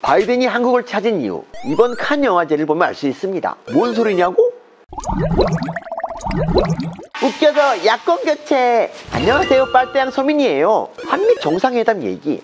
바이든이 한국을 찾은 이유, 이번 칸 영화제를 보면 알 수 있습니다. 뭔 소리냐고? 웃겨서 야권 교체. 안녕하세요, 빨대양 서민이에요. 한미 정상회담 얘기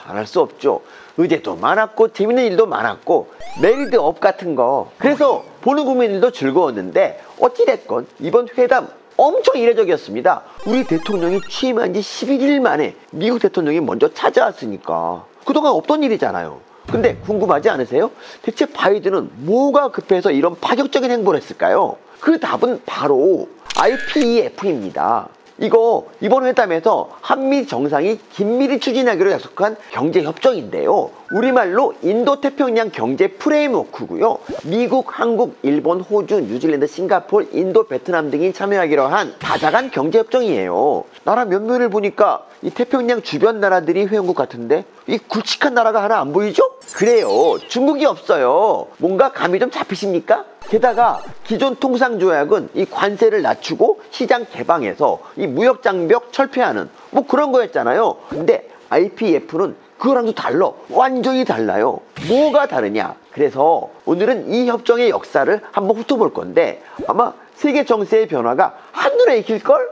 안 할 수 없죠. 의제도 많았고 재밌는 일도 많았고 메리드업 같은 거. 그래서 보는 국민들도 즐거웠는데 어찌됐건 이번 회담 엄청 이례적이었습니다. 우리 대통령이 취임한 지 11일 만에 미국 대통령이 먼저 찾아왔으니까 그동안 없던 일이잖아요. 근데 궁금하지 않으세요? 대체 바이든은 뭐가 급해서 이런 파격적인 행보를 했을까요? 그 답은 바로 IPEF입니다. 이거 이번 회담에서 한미 정상이 긴밀히 추진하기로 약속한 경제협정인데요. 우리말로 인도태평양 경제 프레임워크고요. 미국, 한국, 일본, 호주, 뉴질랜드, 싱가포르, 인도, 베트남 등이 참여하기로 한 다자간 경제협정이에요. 나라 면면을 보니까 이 태평양 주변 나라들이 회원국 같은데 이 굵직한 나라가 하나 안 보이죠? 그래요, 중국이 없어요. 뭔가 감이 좀 잡히십니까? 게다가 기존 통상조약은 이 관세를 낮추고 시장 개방해서 이 무역 장벽 철폐하는 뭐 그런 거였잖아요. 근데 IPEF는 그거랑도 달라. 완전히 달라요. 뭐가 다르냐? 그래서 오늘은 이 협정의 역사를 한번 훑어볼 건데 아마 세계 정세의 변화가 한눈에 익힐걸?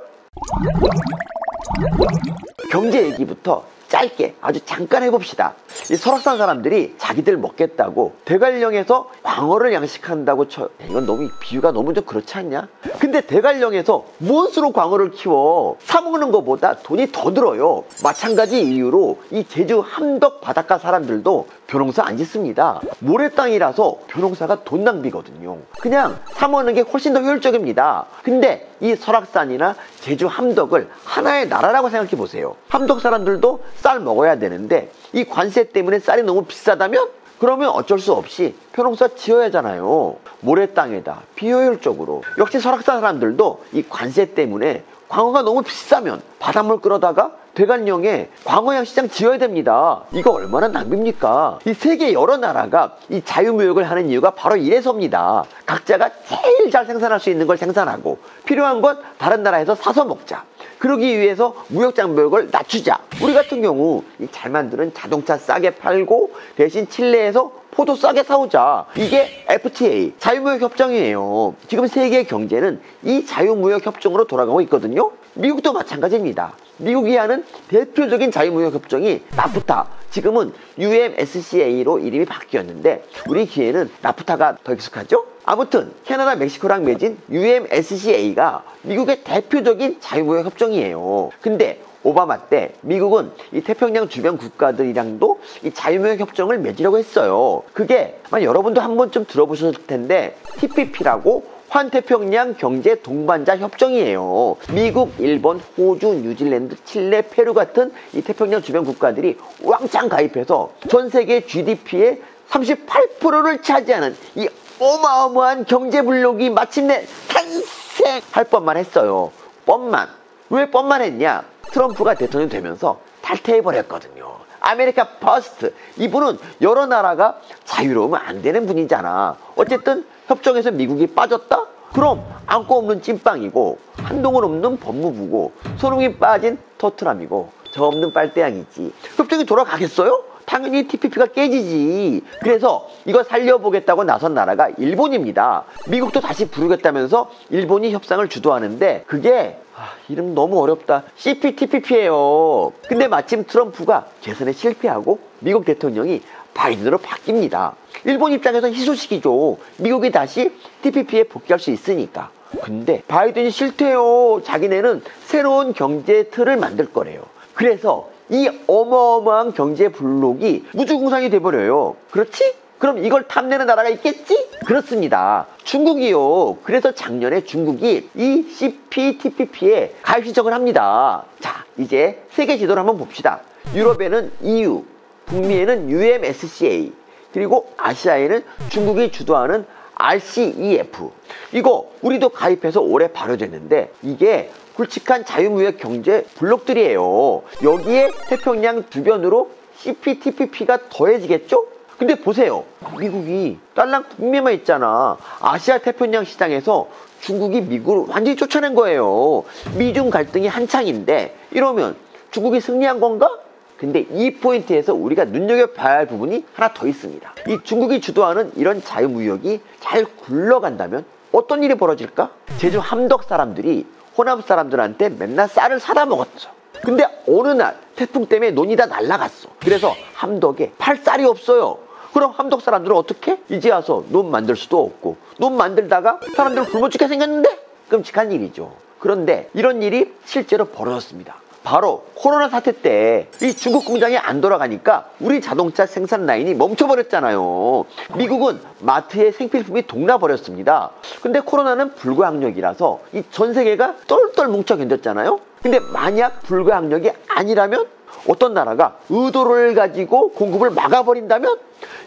경제 얘기부터 짧게 아주 잠깐 해봅시다. 이 설악산 사람들이 자기들 먹겠다고 대관령에서 광어를 양식한다고 이건 너무 비유가 너무 좀 그렇지 않냐? 근데 대관령에서 뭔 수로 광어를 키워? 사 먹는 것보다 돈이 더 들어요. 마찬가지 이유로 이 제주 함덕 바닷가 사람들도 벼농사 안 짓습니다. 모래땅이라서 벼농사가 돈 낭비거든요. 그냥 사 먹는 게 훨씬 더 효율적입니다. 근데 이 설악산이나 제주 함덕을 하나의 나라라고 생각해 보세요. 함덕 사람들도 쌀 먹어야 되는데 이 관세 때문에 쌀이 너무 비싸다면? 그러면 어쩔 수 없이 벼농사 지어야 하잖아요. 모래땅에다 비효율적으로. 역시 설악산 사람들도 이 관세 때문에 광어가 너무 비싸면 바닷물 끌어다가 대관령에 광어양 시장 지어야 됩니다. 이거 얼마나 낭비입니까? 이 세계 여러 나라가 이 자유무역을 하는 이유가 바로 이래서입니다. 각자가 제일 잘 생산할 수 있는 걸 생산하고 필요한 건 다른 나라에서 사서 먹자. 그러기 위해서 무역장벽을 낮추자. 우리 같은 경우 이 잘 만드는 자동차 싸게 팔고 대신 칠레에서 포도 싸게 사오자. 이게 FTA, 자유무역협정이에요. 지금 세계 경제는 이 자유무역협정으로 돌아가고 있거든요. 미국도 마찬가지입니다. 미국이 하는 대표적인 자유무역협정이 나프타, 지금은 UMSCA로 이름이 바뀌었는데 우리 귀에는 나프타가 더 익숙하죠? 아무튼 캐나다, 멕시코랑 맺은 UMSCA가 미국의 대표적인 자유무역협정이에요. 근데 오바마 때 미국은 이 태평양 주변 국가들이랑도 이 자유무역협정을 맺으려고 했어요. 그게 아마 여러분도 한 번쯤 들어보셨을 텐데 TPP라고 환태평양 경제 동반자 협정이에요. 미국, 일본, 호주, 뉴질랜드, 칠레, 페루 같은 이 태평양 주변 국가들이 왕창 가입해서 전 세계 GDP의 38%를 차지하는 이 어마어마한 경제 블록이 마침내 탄생할 뻔만 했어요. 뻔만. 왜 뻔만 했냐? 트럼프가 대통령 되면서 탈퇴해버렸거든요. 아메리카 퍼스트. 이분은 여러 나라가 자유로우면 안 되는 분이잖아. 어쨌든 협정에서 미국이 빠졌다? 그럼 안고 없는 찐빵이고 한동훈 없는 법무부고 손흥민 빠진 토트넘이고 저 없는 빨대양이지. 협정이 돌아가겠어요? 당연히 TPP가 깨지지. 그래서 이거 살려보겠다고 나선 나라가 일본입니다. 미국도 다시 부르겠다면서 일본이 협상을 주도하는데 그게 이름 너무 어렵다. CPTPP예요. 근데 마침 트럼프가 재선에 실패하고 미국 대통령이 바이든으로 바뀝니다. 일본 입장에서 희소식이죠. 미국이 다시 TPP에 복귀할 수 있으니까. 근데 바이든이 싫대요. 자기네는 새로운 경제 틀을 만들 거래요. 그래서 이 어마어마한 경제 블록이 무주공산이 돼버려요. 그렇지? 그럼 이걸 탐내는 나라가 있겠지? 그렇습니다. 중국이요. 그래서 작년에 중국이 이 CPTPP에 가입 신청을 합니다. 자, 이제 세계 지도를 한번 봅시다. 유럽에는 EU, 북미에는 UMSCA, 그리고 아시아에는 중국이 주도하는 RCEF. 이거 우리도 가입해서 올해 발효됐는데 이게 굵직한 자유무역 경제 블록들이에요. 여기에 태평양 주변으로 CPTPP가 더해지겠죠? 근데 보세요. 미국이 딸랑 북미만 있잖아. 아시아 태평양 시장에서 중국이 미국을 완전히 쫓아낸 거예요. 미중 갈등이 한창인데 이러면 중국이 승리한 건가? 근데 이 포인트에서 우리가 눈여겨봐야 할 부분이 하나 더 있습니다. 이 중국이 주도하는 이런 자유무역이 잘 굴러간다면 어떤 일이 벌어질까? 제주 함덕 사람들이 호남 사람들한테 맨날 쌀을 사다 먹었죠. 근데 어느 날 태풍 때문에 논이 다 날아갔어. 그래서 함덕에 팔 쌀이 없어요. 그럼 함덕 사람들은 어떻게? 이제 와서 논 만들 수도 없고, 논 만들다가 사람들 굶어 죽게 생겼는데? 끔찍한 일이죠. 그런데 이런 일이 실제로 벌어졌습니다. 바로 코로나 사태 때 이 중국 공장이 안 돌아가니까 우리 자동차 생산 라인이 멈춰버렸잖아요. 미국은 마트에 생필품이 동나버렸습니다. 근데 코로나는 불가항력이라서 이 전 세계가 똘똘 뭉쳐 견뎠잖아요. 근데 만약 불가항력이 아니라면 어떤 나라가 의도를 가지고 공급을 막아버린다면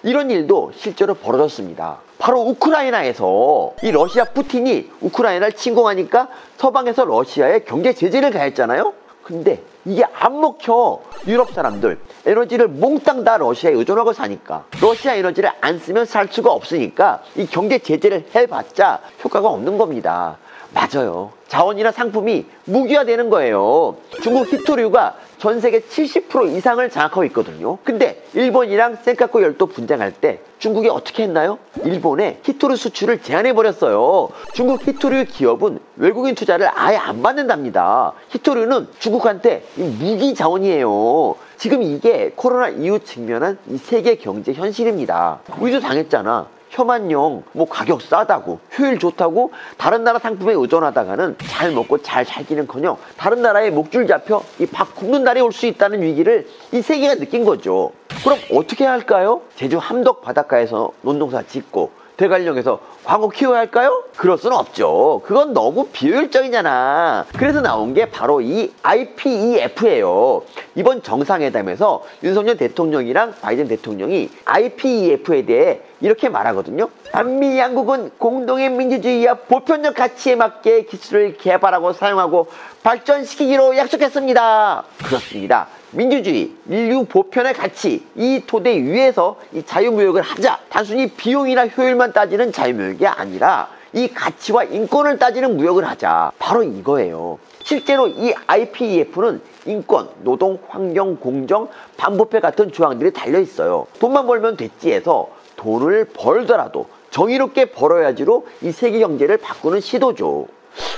이런 일도 실제로 벌어졌습니다. 바로 우크라이나에서 이 러시아 푸틴이 우크라이나를 침공하니까 서방에서 러시아에 경제 제재를 가했잖아요. 근데 이게 안 먹혀. 유럽 사람들 에너지를 몽땅 다 러시아에 의존하고 사니까 러시아 에너지를 안 쓰면 살 수가 없으니까 이 경제 제재를 해봤자 효과가 없는 겁니다. 맞아요. 자원이나 상품이 무기화되는 거예요. 중국 히토류가 전 세계 70% 이상을 장악하고 있거든요. 근데 일본이랑 센카쿠 열도 분쟁할 때 중국이 어떻게 했나요? 일본에 히토류 수출을 제한해버렸어요. 중국 히토류 기업은 외국인 투자를 아예 안 받는답니다. 히토류는 중국한테 무기 자원이에요. 지금 이게 코로나 이후 직면한 이 세계 경제 현실입니다. 우리도 당했잖아. 혐한용 가격 싸다고 효율 좋다고 다른 나라 상품에 의존하다가는 잘 먹고 잘 살기는커녕 다른 나라에 목줄 잡혀 이 밥 굶는 날이 올 수 있다는 위기를 이 세계가 느낀 거죠. 그럼 어떻게 해야 할까요? 제주 함덕 바닷가에서 논농사 짓고 대관령에서 광어 키워야 할까요? 그럴 수는 없죠. 그건 너무 비효율적이잖아. 그래서 나온 게 바로 이 IPEF예요. 이번 정상회담에서 윤석열 대통령이랑 바이든 대통령이 IPEF에 대해 이렇게 말하거든요. 한미 양국은 공동의 민주주의와 보편적 가치에 맞게 기술을 개발하고 사용하고 발전시키기로 약속했습니다. 그렇습니다. 민주주의, 인류 보편의 가치, 이 토대 위에서 이 자유무역을 하자. 단순히 비용이나 효율만 따지는 자유무역이 아니라 이 가치와 인권을 따지는 무역을 하자. 바로 이거예요. 실제로 이 IPEF는 인권, 노동, 환경, 공정, 반부패 같은 조항들이 달려있어요. 돈만 벌면 됐지 해서 돈을 벌더라도 정의롭게 벌어야지로 이 세계 경제를 바꾸는 시도죠.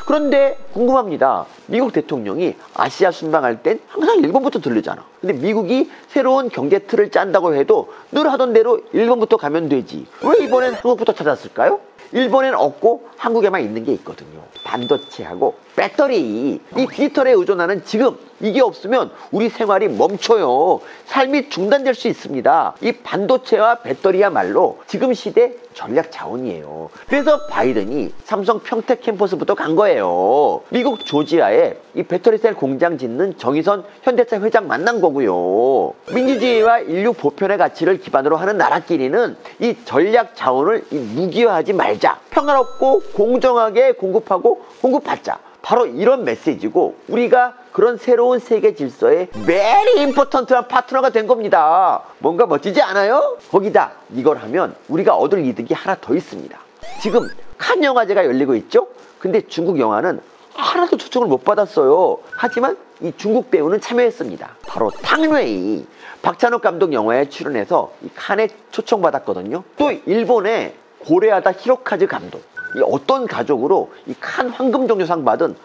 그런데 궁금합니다. 미국 대통령이 아시아 순방할 땐 항상 일본부터 들르잖아. 근데 미국이 새로운 경제 틀을 짠다고 해도 늘 하던 대로 일본부터 가면 되지. 왜 이번엔 한국부터 찾았을까요? 일본엔 없고 한국에만 있는 게 있거든요. 반도체하고 배터리. 이 디지털에 의존하는 지금 이게 없으면 우리 생활이 멈춰요. 삶이 중단될 수 있습니다. 이 반도체와 배터리야말로 지금 시대 전략 자원이에요. 그래서 바이든이 삼성 평택 캠퍼스부터 간 거예요. 미국 조지아에 이 배터리셀 공장 짓는 정의선 현대차 회장 만난 거고요. 민주주의와 인류 보편의 가치를 기반으로 하는 나라끼리는 이 전략 자원을 무기화하지 말자. 평화롭고 공정하게 공급하고 공급받자. 바로 이런 메시지고 우리가 그런 새로운 세계 질서의 very important한 파트너가 된 겁니다. 뭔가 멋지지 않아요? 거기다 이걸 하면 우리가 얻을 이득이 하나 더 있습니다. 지금 칸 영화제가 열리고 있죠? 근데 중국 영화는 하나도 초청을 못 받았어요. 하지만 이 중국 배우는 참여했습니다. 바로 탕웨이. 박찬욱 감독 영화에 출연해서 이 칸에 초청받았거든요. 또 일본의 고레하다 히로카즈 감독. 이 어떤 가족으로 이 칸 황금종려상 받은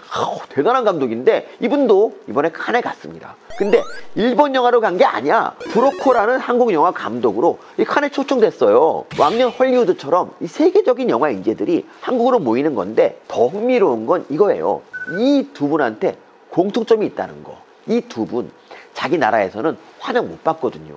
대단한 감독인데 이분도 이번에 칸에 갔습니다. 근데 일본 영화로 간 게 아니야. 브로코라는 한국 영화 감독으로 이 칸에 초청됐어요. 왕년 헐리우드처럼 이 세계적인 영화 인재들이 한국으로 모이는 건데 더 흥미로운 건 이거예요. 이 두 분한테 공통점이 있다는 거. 이 두 분 자기 나라에서는 환영 못 받거든요.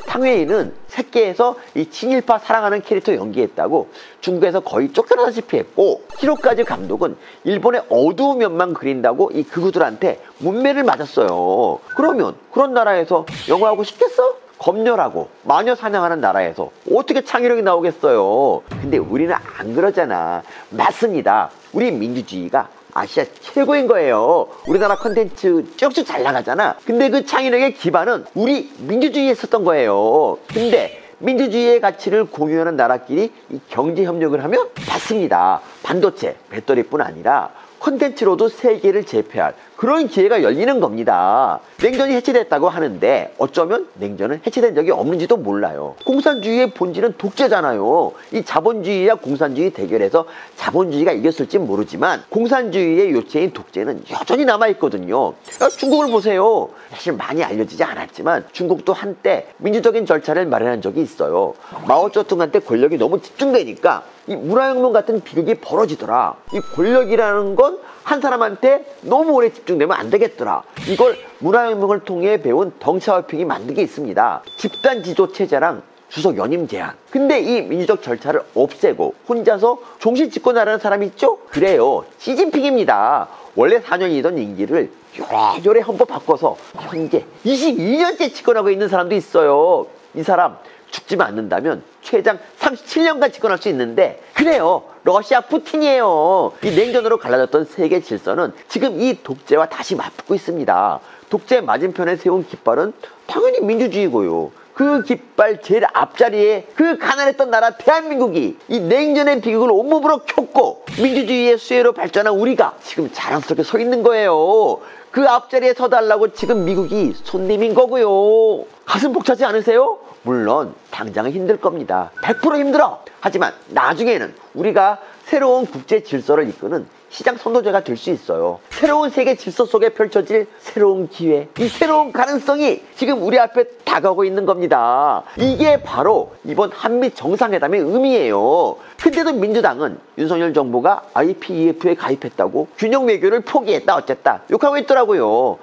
탕웨이는 새끼에서 이 친일파 사랑하는 캐릭터 연기했다고 중국에서 거의 쫓겨나다시피 했고, 히로카즈 감독은 일본의 어두운 면만 그린다고 이 극우들한테 문매를 맞았어요. 그러면 그런 나라에서 영화하고 싶겠어? 검열하고 마녀 사냥하는 나라에서 어떻게 창의력이 나오겠어요? 근데 우리는 안 그러잖아. 맞습니다. 우리 민주주의가 아시아 최고인 거예요. 우리나라 컨텐츠 쭉쭉 잘 나가잖아. 근데 그 창의력의 기반은 우리 민주주의에 있었던 거예요. 근데 민주주의의 가치를 공유하는 나라끼리 이 경제 협력을 하면 맞습니다. 반도체, 배터리뿐 아니라 컨텐츠로도 세계를 제패할 그런 기회가 열리는 겁니다. 냉전이 해체됐다고 하는데 어쩌면 냉전은 해체된 적이 없는지도 몰라요. 공산주의의 본질은 독재잖아요. 이 자본주의와 공산주의 대결에서 자본주의가 이겼을지 모르지만 공산주의의 요체인 독재는 여전히 남아있거든요. 중국을 보세요. 사실 많이 알려지지 않았지만 중국도 한때 민주적인 절차를 마련한 적이 있어요. 마오쩌둥한테 권력이 너무 집중되니까 이 문화혁명 같은 비극이 벌어지더라. 이 권력이라는 건 한 사람한테 너무 오래 집중되면 안 되겠더라. 이걸 문화혁명을 통해 배운 덩샤오핑이 만든 게 있습니다. 집단 지도 체제랑 주석 연임 제한. 근데 이 민주적 절차를 없애고 혼자서 종신 집권하라는 사람이 있죠? 그래요. 시진핑입니다. 원래 4년이던 임기를 요래요래 헌법 바꿔서 현재 22년째 집권하고 있는 사람도 있어요. 이 사람 죽지만 않는다면 최장 37년간 집권할 수 있는데 그래요. 러시아 푸틴이에요. 이 냉전으로 갈라졌던 세계 질서는 지금 이 독재와 다시 맞붙고 있습니다. 독재 맞은편에 세운 깃발은 당연히 민주주의고요. 그 깃발 제일 앞자리에 그 가난했던 나라 대한민국이 이 냉전의 비극을 온몸으로 겪고 민주주의의 수혜로 발전한 우리가 지금 자랑스럽게 서 있는 거예요. 그 앞자리에 서달라고 지금 미국이 손 내민 거고요. 가슴 벅차지 않으세요? 물론 당장은 힘들 겁니다. 100% 힘들어. 하지만 나중에는 우리가 새로운 국제 질서를 이끄는 시장 선도자가 될 수 있어요. 새로운 세계 질서 속에 펼쳐질 새로운 기회, 이 새로운 가능성이 지금 우리 앞에 다가오고 있는 겁니다. 이게 바로 이번 한미 정상회담의 의미예요. 근데도 민주당은 윤석열 정부가 IPEF에 가입했다고 균형 외교를 포기했다 어쨌다 욕하고 있더라고요.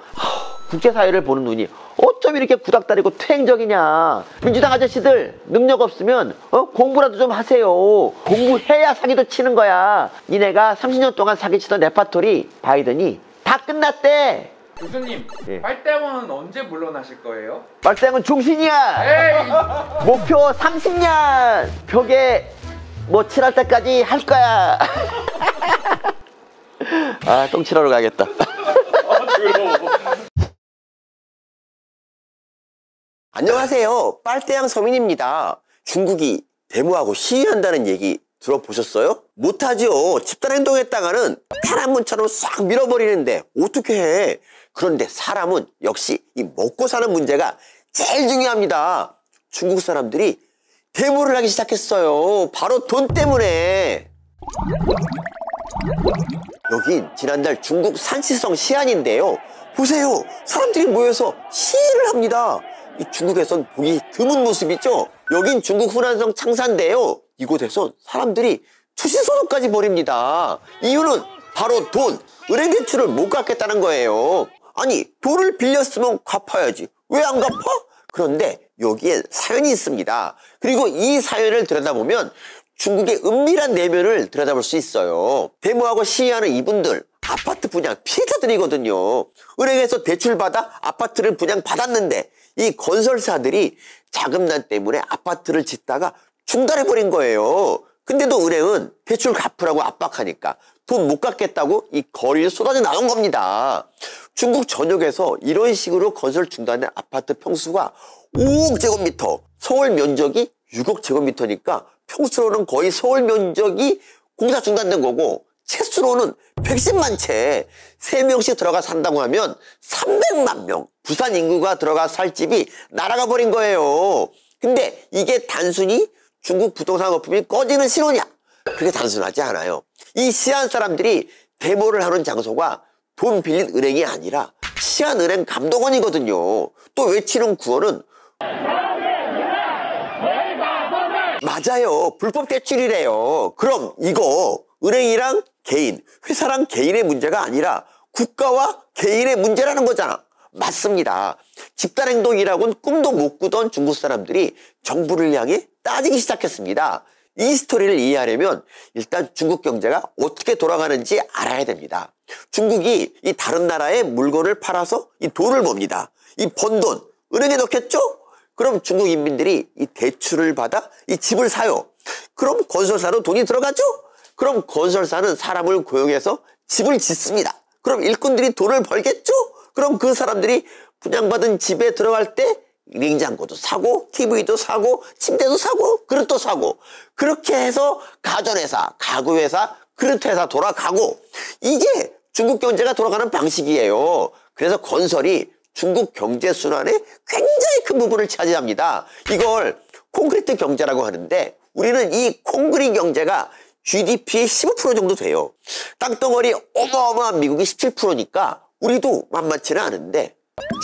국제사회를 보는 눈이 어쩜 이렇게 구닥다리고 퇴행적이냐. 민주당 아저씨들 능력 없으면 공부라도 좀 하세요. 공부해야 사기도 치는 거야. 니네가 30년 동안 사기치던 레파토리 바이든이 다 끝났대. 교수님, 예. 빨대왕은 언제 물러나실 거예요? 빨대왕은 중신이야. 에이! 목표 30년 벽에 뭐 칠할 때까지 할 거야. 아, 똥 칠하러 가야겠다. 안녕하세요. 빨대양 서민입니다. 중국이 데모하고 시위한다는 얘기 들어보셨어요? 못하죠. 집단행동했다가는 탄압문처럼 싹 밀어버리는데 어떻게 해. 그런데 사람은 역시 이 먹고 사는 문제가 제일 중요합니다. 중국 사람들이 데모를 하기 시작했어요. 바로 돈 때문에. 여긴 지난달 중국 산시성 시안인데요. 보세요. 사람들이 모여서 시위를 합니다. 이 중국에선 보기 드문 모습이죠. 여긴 중국 후난성 창사인데요. 이곳에선 사람들이 투시소득까지 벌입니다. 이유는 바로 돈, 은행 대출을 못 갚겠다는 거예요. 아니, 돈을 빌렸으면 갚아야지. 왜 안 갚아? 그런데 여기에 사연이 있습니다. 그리고 이 사연을 들여다보면 중국의 은밀한 내면을 들여다볼 수 있어요. 데모하고 시위하는 이분들 아파트 분양 피해자들이거든요. 은행에서 대출받아 아파트를 분양받았는데 이 건설사들이 자금난 때문에 아파트를 짓다가 중단해버린 거예요. 근데도 은행은 대출 갚으라고 압박하니까 돈 못 갚겠다고 이 거리를 쏟아져 나온 겁니다. 중국 전역에서 이런 식으로 건설 중단된 아파트 평수가 5억 제곱미터, 서울 면적이 6억 제곱미터니까 평수로는 거의 서울 면적이 공사 중단된 거고 채수로는 110만 채, 3명씩 들어가 산다고 하면 300만 명, 부산 인구가 들어가 살 집이 날아가 버린 거예요. 근데 이게 단순히 중국 부동산 거품이 꺼지는 신호냐? 그게 단순하지 않아요. 이 시안 사람들이 데모를 하는 장소가 돈 빌린 은행이 아니라 시안은행 감독원이거든요. 또 외치는 구호는 맞아요. 불법 대출이래요. 그럼 이거 은행이랑 개인, 회사랑 개인의 문제가 아니라 국가와 개인의 문제라는 거잖아. 맞습니다. 집단행동이라고는 꿈도 못 꾸던 중국 사람들이 정부를 향해 따지기 시작했습니다. 이 스토리를 이해하려면 일단 중국 경제가 어떻게 돌아가는지 알아야 됩니다. 중국이 이 다른 나라에 물건을 팔아서 이 돈을 법니다. 이 번 돈 은행에 넣겠죠? 그럼 중국 인민들이 이 대출을 받아 이 집을 사요. 그럼 건설사로 돈이 들어가죠? 그럼 건설사는 사람을 고용해서 집을 짓습니다. 그럼 일꾼들이 돈을 벌겠죠? 그럼 그 사람들이 분양받은 집에 들어갈 때 냉장고도 사고 TV도 사고 침대도 사고 그릇도 사고 그렇게 해서 가전회사, 가구회사, 그릇회사 돌아가고 이게 중국 경제가 돌아가는 방식이에요. 그래서 건설이 중국 경제 순환의 굉장히 큰 부분을 차지합니다. 이걸 콘크리트 경제라고 하는데 우리는 이 콘크리트 경제가 GDP의 15% 정도 돼요. 땅덩어리 어마어마한 미국이 17%니까 우리도 만만치는 않은데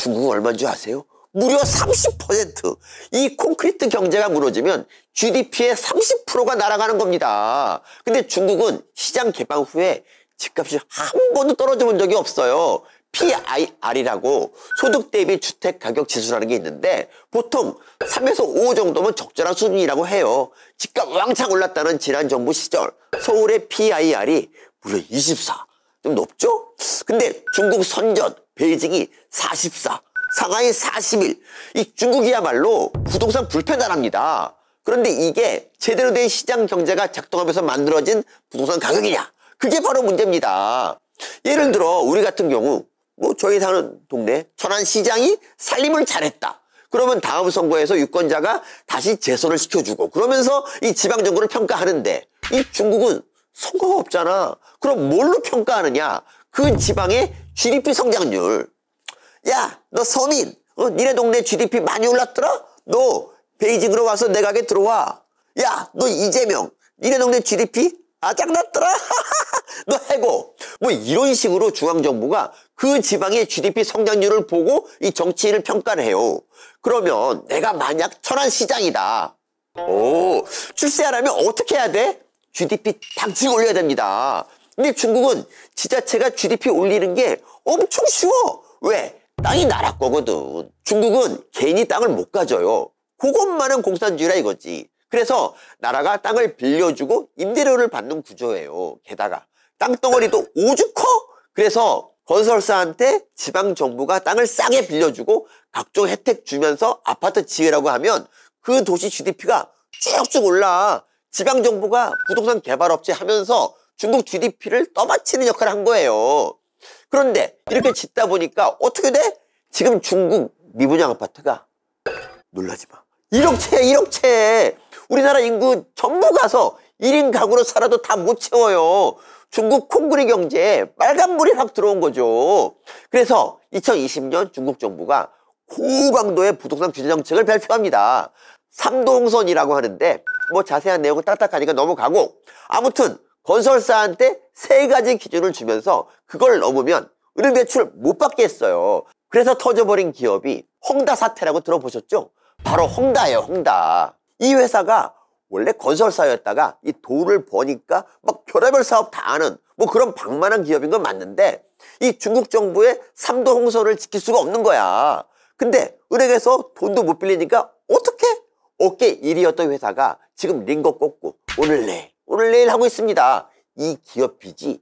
중국은 얼마인 줄 아세요? 무려 30%. 이 콘크리트 경제가 무너지면 GDP의 30%가 날아가는 겁니다. 근데 중국은 시장 개방 후에 집값이 한 번도 떨어져 본 적이 없어요. PIR이라고 소득 대비 주택 가격 지수라는 게 있는데 보통 3에서 5 정도면 적절한 수준이라고 해요. 집값 왕창 올랐다는 지난 정부 시절 서울의 PIR이 무려 24. 좀 높죠? 근데 중국 선전, 베이징이 44, 상하이 41. 이 중국이야말로 부동산 불패단합니다. 그런데 이게 제대로 된 시장 경제가 작동하면서 만들어진 부동산 가격이냐? 그게 바로 문제입니다. 예를 들어 우리 같은 경우 저희 사는 동네 천안시장이 살림을 잘했다. 그러면 다음 선거에서 유권자가 다시 재선을 시켜주고 그러면서 이 지방정부를 평가하는데 이 중국은 선거가 없잖아. 그럼 뭘로 평가하느냐? 그 지방의 GDP 성장률. 야, 너 서민, 니네 동네 GDP 많이 올랐더라? 너 베이징으로 와서 내 가게 들어와. 야, 너 이재명, 니네 동네 GDP 아작났더라? 너 해고. 이런 식으로 중앙정부가 그 지방의 GDP 성장률을 보고 이 정치인을 평가를 해요. 그러면 내가 만약 천안시장이다. 출세하려면 어떻게 해야 돼? GDP 당장 올려야 됩니다. 근데 중국은 지자체가 GDP 올리는 게 엄청 쉬워. 왜? 땅이 나라 거거든. 중국은 괜히 땅을 못 가져요. 그것만은 공산주의라 이거지. 그래서 나라가 땅을 빌려주고 임대료를 받는 구조예요. 게다가 땅덩어리도 오죽 커? 그래서 건설사한테 지방정부가 땅을 싸게 빌려주고 각종 혜택 주면서 아파트 지으라고 하면 그 도시 GDP가 쭉쭉 올라. 지방정부가 부동산 개발업체 하면서 중국 GDP를 떠받치는 역할을 한 거예요. 그런데 이렇게 짓다 보니까 어떻게 돼? 지금 중국 미분양 아파트가 놀라지 마. 1억 채, 1억 채. 우리나라 인구 전부 가서 1인 가구로 살아도 다 못 채워요. 중국 콩구리 경제에 빨간불이 확 들어온 거죠. 그래서 2020년 중국 정부가 고강도의 부동산 규제 정책을 발표합니다. 3도 홍선이라고 하는데 자세한 내용은 딱딱하니까 넘어가고 아무튼 건설사한테 3가지 기준을 주면서 그걸 넘으면 은행 대출 못 받게 했어요. 그래서 터져버린 기업이 헝다 사태라고 들어보셨죠? 바로 헝다예요, 헝다. 이 회사가 원래 건설사였다가 이 돈을 버니까 막 별의별 사업 다 하는 그런 방만한 기업인 건 맞는데 이 중국 정부의 3도 홍선을 지킬 수가 없는 거야. 근데 은행에서 돈도 못 빌리니까 어떻게? 어깨 일이었던 회사가 지금 링거 꽂고 오늘 내일 하고 있습니다. 이 기업 빚이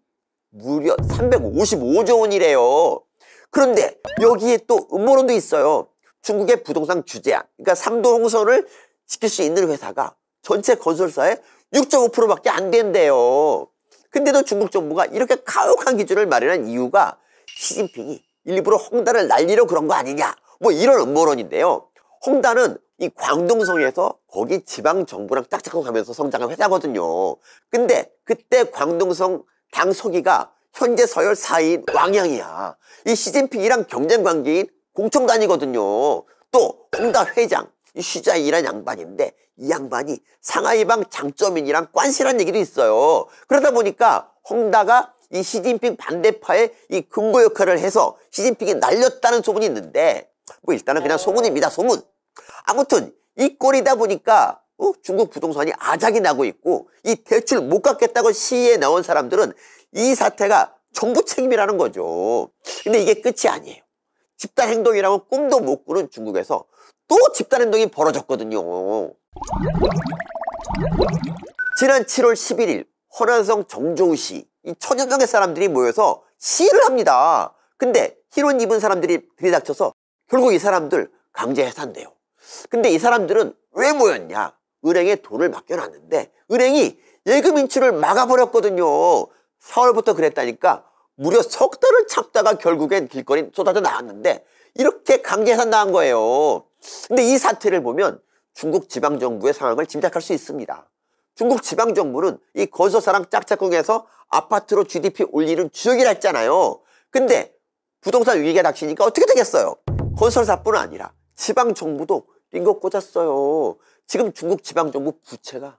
무려 355조 원이래요. 그런데 여기에 또 음모론도 있어요. 중국의 부동산 규제안, 그러니까 3도 홍선을 지킬 수 있는 회사가 전체 건설사의 6.5%밖에 안 된대요. 근데도 중국 정부가 이렇게 가혹한 기준을 마련한 이유가 시진핑이 일부러 헝다를 날리려 그런 거 아니냐, 이런 음모론인데요. 헝다는 이 광동성에서 거기 지방 정부랑 짝짝하면서 성장한 회사거든요. 근데 그때 광동성 당 서기가 현재 서열 4위인 왕양이야. 이 시진핑이랑 경쟁 관계인 공청단이거든요. 또 헝다 회장 이 슈자이란 양반인데 이 양반이 상하이방 장쩌민이랑 관시란 얘기도 있어요. 그러다 보니까 헝다가 이 시진핑 반대파의 이 근거 역할을 해서 시진핑이 날렸다는 소문이 있는데 일단은 그냥 소문입니다, 소문. 아무튼 이 꼴이다 보니까 중국 부동산이 아작이 나고 있고 이 대출 못 갚겠다고 시위에 나온 사람들은 이 사태가 정부 책임이라는 거죠. 근데 이게 끝이 아니에요. 집단 행동이라고 꿈도 못 꾸는 중국에서 또 집단 행동이 벌어졌거든요. 지난 7월 11일 허난성 정조우시 이 천여 명의 사람들이 모여서 시위를 합니다. 근데 흰옷 입은 사람들이 들이닥쳐서 결국 이 사람들 강제 해산돼요. 근데 이 사람들은 왜 모였냐? 은행에 돈을 맡겨놨는데 은행이 예금 인출을 막아버렸거든요. 4월부터 그랬다니까 무려 석 달을 참다가 결국엔 길거리 쏟아져 나왔는데 이렇게 강제 해산당한 거예요. 근데 이 사태를 보면 중국 지방정부의 상황을 짐작할 수 있습니다. 중국 지방정부는 이 건설사랑 짝짝꿍해서 아파트로 GDP 올리는 주역이라 했잖아요. 근데 부동산 위기가 닥치니까 어떻게 되겠어요? 건설사뿐 아니라 지방정부도 빙고 꽂았어요. 지금 중국 지방정부 부채가,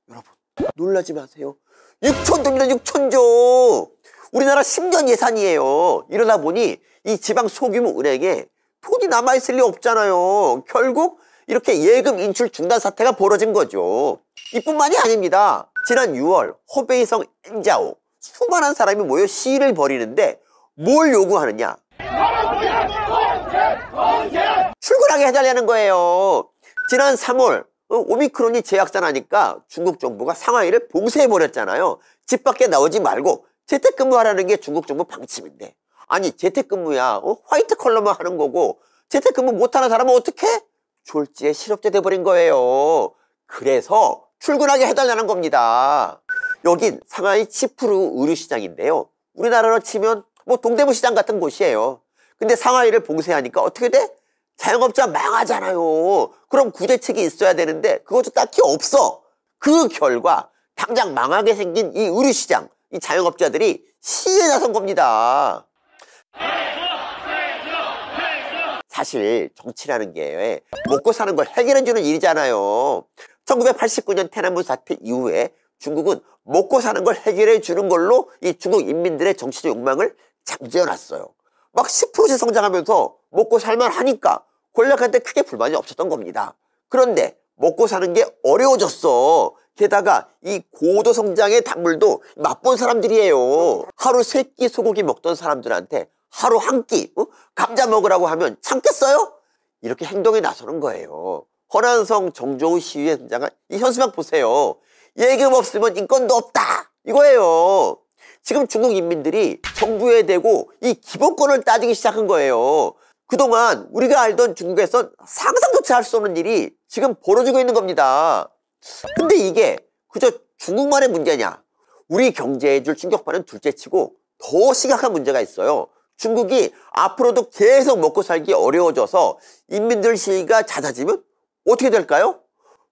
여러분 놀라지 마세요, 6천조입니다. 6천조. 우리나라 10년 예산이에요. 이러다 보니 이 지방 소규모 은행에 돈이 남아있을 리 없잖아요. 결국 이렇게 예금 인출 중단 사태가 벌어진 거죠. 이뿐만이 아닙니다. 지난 6월 호베이성 엔자오 수많은 사람이 모여 시위를 벌이는데 뭘 요구하느냐? 출근하게 해달라는 거예요. 지난 3월 오미크론이 재확산하니까 중국 정부가 상하이를 봉쇄해버렸잖아요. 집 밖에 나오지 말고 재택근무하라는 게 중국 정부 방침인데, 아니 재택근무야 화이트 컬러만 하는 거고 재택근무 못하는 사람은 어떡해? 졸지에 실업자 돼버린 거예요. 그래서 출근하게 해달라는 겁니다. 여긴 상하이 치푸르 의류시장인데요. 우리나라로 치면 뭐 동대문 시장 같은 곳이에요. 근데 상하이를 봉쇄하니까 어떻게 돼? 자영업자 망하잖아요. 그럼 구제책이 있어야 되는데 그것도 딱히 없어. 그 결과 당장 망하게 생긴 이 의류시장, 이 자영업자들이 시위에 나선 겁니다. 사실 정치라는 게 먹고 사는 걸 해결해주는 일이잖아요. 1989년天安문 사태 이후에 중국은 먹고 사는 걸 해결해주는 걸로 이 중국 인민들의 정치적 욕망을 잠재워놨어요. 막 10%씩 성장하면서 먹고 살만 하니까 권력한테 크게 불만이 없었던 겁니다. 그런데 먹고 사는 게 어려워졌어. 게다가 이 고도 성장의 단물도 맛본 사람들이에요. 하루 3끼 소고기 먹던 사람들한테 하루 한 끼 감자 먹으라고 하면 참겠어요? 이렇게 행동에 나서는 거예요. 허난성 정조우 시위에 등장한 이 현수막 보세요. 예금 없으면 인권도 없다 이거예요. 지금 중국 인민들이 정부에 대고 이 기본권을 따지기 시작한 거예요. 그동안 우리가 알던 중국에선 상상조차 할 수 없는 일이 지금 벌어지고 있는 겁니다. 근데 이게 그저 중국만의 문제냐? 우리 경제에 줄 충격파는 둘째치고 더 심각한 문제가 있어요. 중국이 앞으로도 계속 먹고 살기 어려워져서 인민들 시위가 잦아지면 어떻게 될까요?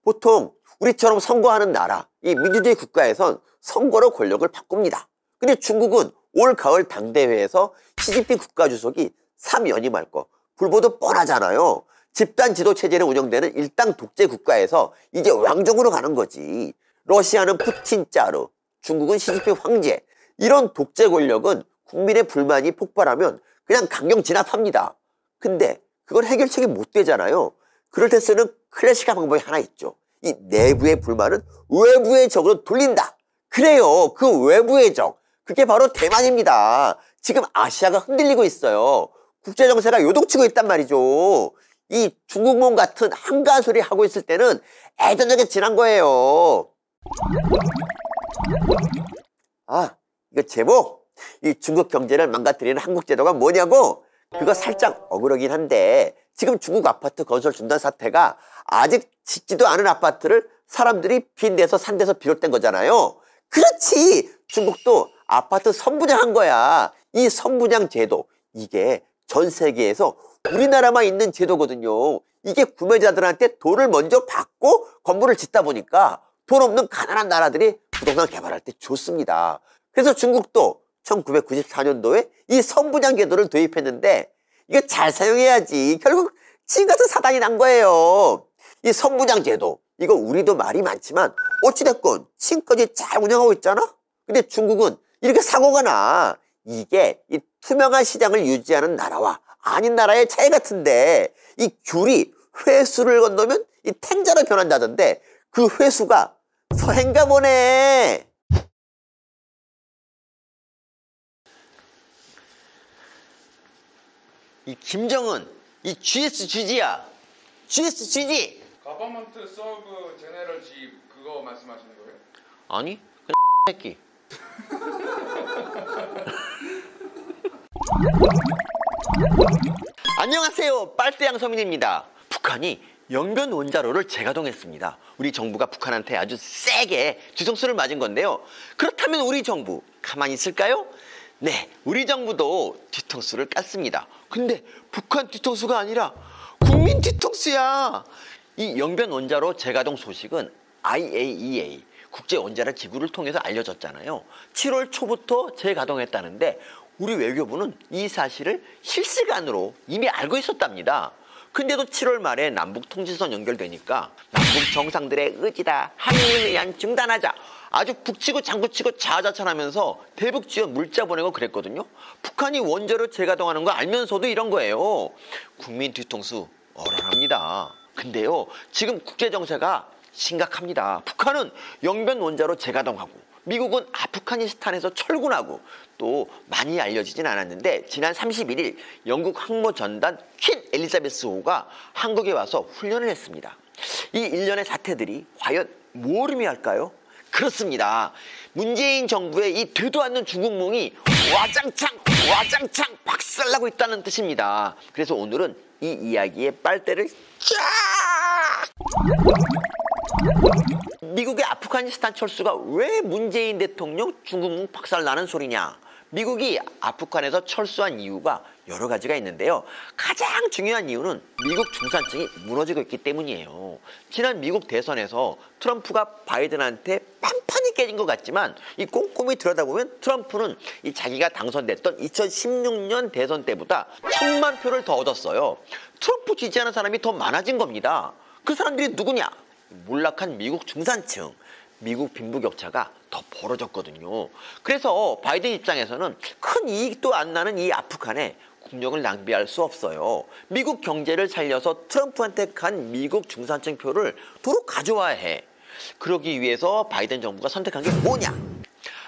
보통 우리처럼 선거하는 나라, 이 민주주의 국가에선 선거로 권력을 바꿉니다. 근데 중국은 올 가을 당대회에서 시진핑 국가주석이 3연임할 거 불보듯 뻔하잖아요. 집단 지도 체제로 운영되는 일당 독재 국가에서 이제 왕정으로 가는 거지. 러시아는 푸틴 짜르, 중국은 시진핑 황제. 이런 독재 권력은 국민의 불만이 폭발하면 그냥 강경 진압합니다. 근데 그건 해결책이 못 되잖아요. 그럴 때 쓰는 클래식한 방법이 하나 있죠. 이 내부의 불만은 외부의 적으로 돌린다. 그래요. 그 외부의 적. 그게 바로 대만입니다. 지금 아시아가 흔들리고 있어요. 국제정세가 요동치고 있단 말이죠. 이 중국몽 같은 한가한 소리 하고 있을 때는 애저녁에 지난 거예요. 아, 이거 제목. 이 중국 경제를 망가뜨리는 한국 제도가 뭐냐고? 그거 살짝 억울하긴 한데 지금 중국 아파트 건설 중단 사태가 아직 짓지도 않은 아파트를 사람들이 빈대서 산 데서 비롯된 거잖아요. 그렇지! 중국도 아파트 선분양한 거야. 이 선분양 제도, 이게 전 세계에서 우리나라만 있는 제도거든요. 이게 구매자들한테 돈을 먼저 받고 건물을 짓다 보니까 돈 없는 가난한 나라들이 부동산 개발할 때 좋습니다. 그래서 중국도 1994년도에 이 선분양 제도를 도입했는데 이거 잘 사용해야지. 결국 지금 같은 사단이 난 거예요. 이 선분양 제도, 이거 우리도 말이 많지만 어찌됐건 지금까지 잘 운영하고 있잖아. 근데 중국은 이렇게 사고가 나. 이게 이 투명한 시장을 유지하는 나라와 아닌 나라의 차이 같은데, 이 귤이 회수를 건너면 이 탱자로 변한다던데 그 회수가 서행가 보네. 이 김정은, 이 GSGG야. GSGG. 가버먼트 서브 제네럴 지 그거 말씀하시는 거예요? 아니, 그 새끼. 안녕하세요, 빨대양 서민입니다. 북한이 영변 원자로를 재가동했습니다. 우리 정부가 북한한테 아주 세게 뒤통수를 맞은 건데요. 그렇다면 우리 정부 가만히 있을까요? 네, 우리 정부도 뒤통수를 깠습니다. 근데 북한 뒤통수가 아니라 국민 뒤통수야. 이 영변 원자로 재가동 소식은 IAEA, 국제원자력 기구를 통해서 알려졌잖아요. 7월 초부터 재가동했다는데 우리 외교부는 이 사실을 실시간으로 이미 알고 있었답니다. 근데도 7월 말에 남북 통신선 연결되니까 남북 정상들의 의지다, 항의를 위한 중단하자, 아주 북치고 장구치고 자자찬하면서 대북 지원 물자 보내고 그랬거든요. 북한이 원자로 재가동하는 거 알면서도 이런 거예요. 국민 뒤통수 얼얼합니다. 근데요, 지금 국제정세가 심각합니다. 북한은 영변 원자로 재가동하고 미국은 아프가니스탄에서 철군하고, 또 많이 알려지진 않았는데 지난 31일 영국 항모전단 퀸 엘리자베스호가 한국에 와서 훈련을 했습니다. 이 일련의 사태들이 과연 뭘 의미할까요? 그렇습니다. 문재인 정부의 이 되도 않는 중국몽이 와장창 박살나고 있다는 뜻입니다. 그래서 오늘은 이 이야기의 빨대를 쫙! 미국의 아프가니스탄 철수가 왜 문재인 대통령 중국몽 박살나는 소리냐? 미국이 아프간에서 철수한 이유가 여러 가지가 있는데요. 가장 중요한 이유는 미국 중산층이 무너지고 있기 때문이에요. 지난 미국 대선에서 트럼프가 바이든한테 판판이 깨진 것 같지만 이 꼼꼼히 들여다보면 트럼프는 이 자기가 당선됐던 2016년 대선 때보다 1,000만 표를 더 얻었어요. 트럼프 지지하는 사람이 더 많아진 겁니다. 그 사람들이 누구냐? 몰락한 미국 중산층. 미국 빈부격차가 더 벌어졌거든요. 그래서 바이든 입장에서는 큰 이익도 안 나는 이 아프간에 국력을 낭비할 수 없어요. 미국 경제를 살려서 트럼프한테 간 미국 중산층 표를 도로 가져와야 해. 그러기 위해서 바이든 정부가 선택한 게 뭐냐?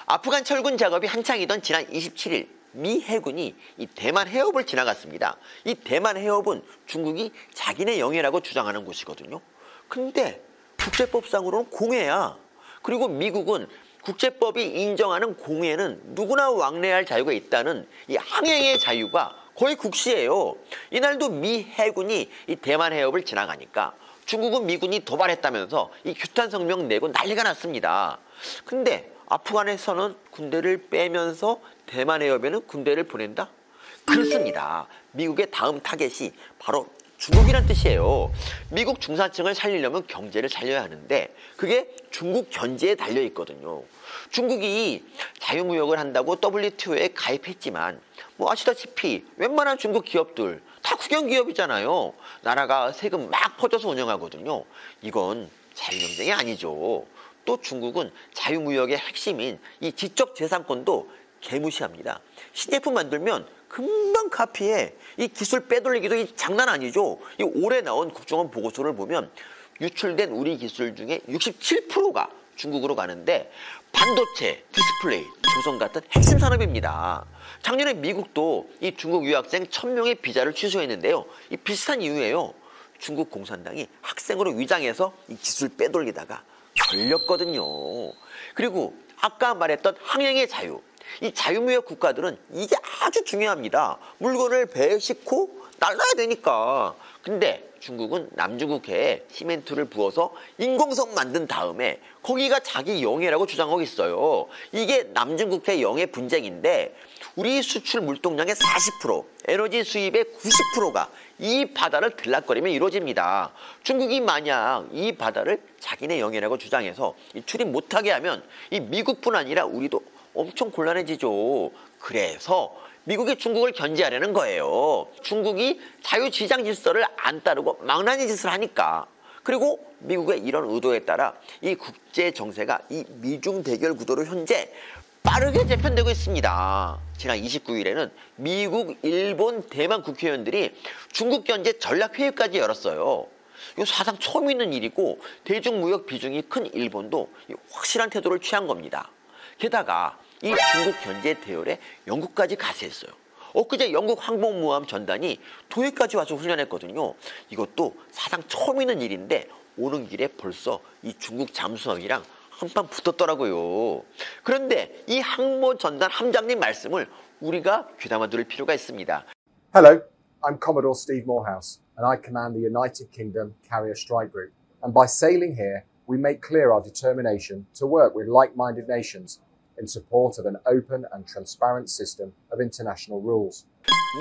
아프간 철군 작업이 한창이던 지난 27일 미 해군이 이 대만 해협을 지나갔습니다. 이 대만 해협은 중국이 자기네 영해라고 주장하는 곳이거든요. 근데 국제법상으로는 공해야. 그리고 미국은 국제법이 인정하는 공해는 누구나 왕래할 자유가 있다는 이 항행의 자유가 거의 국시예요. 이날도 미 해군이 이 대만 해협을 지나가니까 중국은 미군이 도발했다면서 이 규탄 성명 내고 난리가 났습니다. 근데 아프간에서는 군대를 빼면서 대만 해협에는 군대를 보낸다? 그렇습니다. 미국의 다음 타겟이 바로 중국이란 뜻이에요. 미국 중산층을 살리려면 경제를 살려야 하는데 그게 중국 견제에 달려 있거든요. 중국이 자유무역을 한다고 WTO에 가입했지만 뭐 아시다시피 웬만한 중국 기업들 다 국영기업이잖아요. 나라가 세금 막 퍼져서 운영하거든요. 이건 자유경쟁이 아니죠. 또 중국은 자유무역의 핵심인 이 지적재산권도 개무시합니다. 신제품 만들면 금방 카피해. 이 기술 빼돌리기도 이 장난 아니죠. 이 올해 나온 국정원 보고서를 보면 유출된 우리 기술 중에 67%가 중국으로 가는데 반도체, 디스플레이, 조선 같은 핵심 산업입니다. 작년에 미국도 이 중국 유학생 1,000명의 비자를 취소했는데요. 이 비슷한 이유예요. 중국 공산당이 학생으로 위장해서 이 기술 빼돌리다가 걸렸거든요. 그리고 아까 말했던 항행의 자유. 이 자유무역 국가들은 이게 아주 중요합니다. 물건을 배에 싣고 날라야 되니까. 근데 중국은 남중국해에 시멘트를 부어서 인공섬 만든 다음에 거기가 자기 영해라고 주장하고 있어요. 이게 남중국해 영해 분쟁인데 우리 수출 물동량의 40%, 에너지 수입의 90%가 이 바다를 들락거리며 이루어집니다. 중국이 만약 이 바다를 자기네 영해라고 주장해서 출입 못하게 하면 이 미국뿐 아니라 우리도 엄청 곤란해지죠. 그래서 미국이 중국을 견제하려는 거예요. 중국이 자유시장 질서를 안 따르고 망나니 짓을 하니까. 그리고 미국의 이런 의도에 따라 이 국제 정세가 이 미중 대결 구도로 현재 빠르게 재편되고 있습니다. 지난 29일에는 미국, 일본, 대만 국회의원들이 중국 견제 전략회의까지 열었어요. 이거 사상 처음 있는 일이고 대중무역 비중이 큰 일본도 확실한 태도를 취한 겁니다. 게다가 이 중국 견제 대열에 영국까지 가세했어요. 엊그제 영국 항공모함 전단이 도해까지 와서 훈련했거든요. 이것도 사상 처음 있는 일인데 오는 길에 벌써 이 중국 잠수함이랑 한판 붙었더라고요. 그런데 이 항모 전단 함장님 말씀을 우리가 귀담아 들을 필요가 있습니다. Hello, I'm Commodore Steve Morehouse and I command the United Kingdom Carrier Strike Group. And by sailing here, we make clear our determination to work with like-minded nations in support of an open and transparent system of international rules.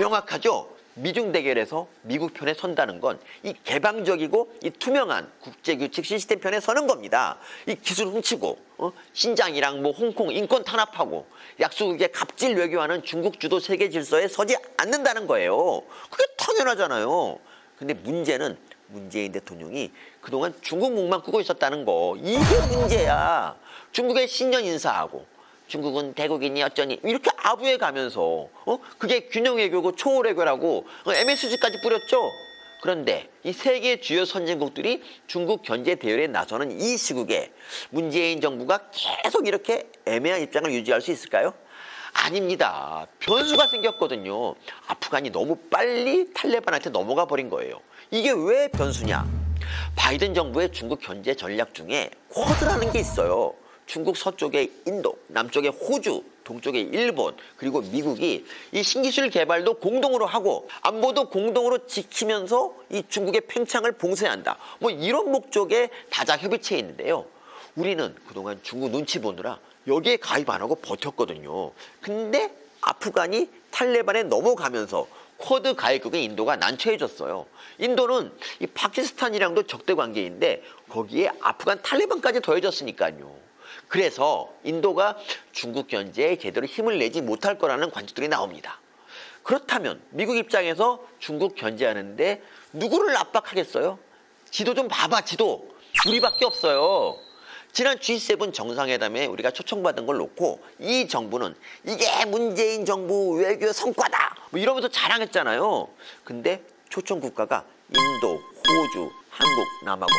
명확하죠? 미중 대결에서 미국 편에 선다는 건 이 개방적이고 이 투명한 국제규칙 시스템 편에 서는 겁니다. 이 기술 훔치고 신장이랑 뭐 홍콩 인권 탄압하고 약소국에 갑질 외교하는 중국 주도 세계 질서에 서지 않는다는 거예요. 그게 당연하잖아요. 근데 문제는 문재인 대통령이 그동안 중국목만 꾸고 있었다는 거. 이게 문제야. 중국의 신년 인사하고 중국은 대국이니 어쩌니 이렇게 아부해 가면서 그게 균형 외교고 초월 외교라고 MSG까지 뿌렸죠. 그런데 이 세계 주요 선진국들이 중국 견제 대열에 나서는 이 시국에 문재인 정부가 계속 이렇게 애매한 입장을 유지할 수 있을까요? 아닙니다. 변수가 생겼거든요. 아프간이 너무 빨리 탈레반한테 넘어가 버린 거예요. 이게 왜 변수냐? 바이든 정부의 중국 견제 전략 중에 쿼드라는 게 있어요. 중국 서쪽에 인도, 남쪽에 호주, 동쪽에 일본, 그리고 미국이 이 신기술 개발도 공동으로 하고 안보도 공동으로 지키면서 이 중국의 팽창을 봉쇄해야 한다. 뭐 이런 목적의 다자 협의체에 있는데요. 우리는 그동안 중국 눈치 보느라 여기에 가입 안 하고 버텼거든요. 근데 아프간이 탈레반에 넘어가면서 쿼드 가입국인 인도가 난처해졌어요. 인도는 이 파키스탄이랑도 적대 관계인데 거기에 아프간 탈레반까지 더해졌으니까요. 그래서 인도가 중국 견제에 제대로 힘을 내지 못할 거라는 관측들이 나옵니다. 그렇다면 미국 입장에서 중국 견제하는데 누구를 압박하겠어요? 지도 좀 봐봐, 지도. 우리밖에 없어요. 지난 G7 정상회담에 우리가 초청받은 걸 놓고 이 정부는 이게 문재인 정부 외교 성과다 뭐 이러면서 자랑했잖아요. 근데 초청 국가가 인도, 호주, 한국, 남아공.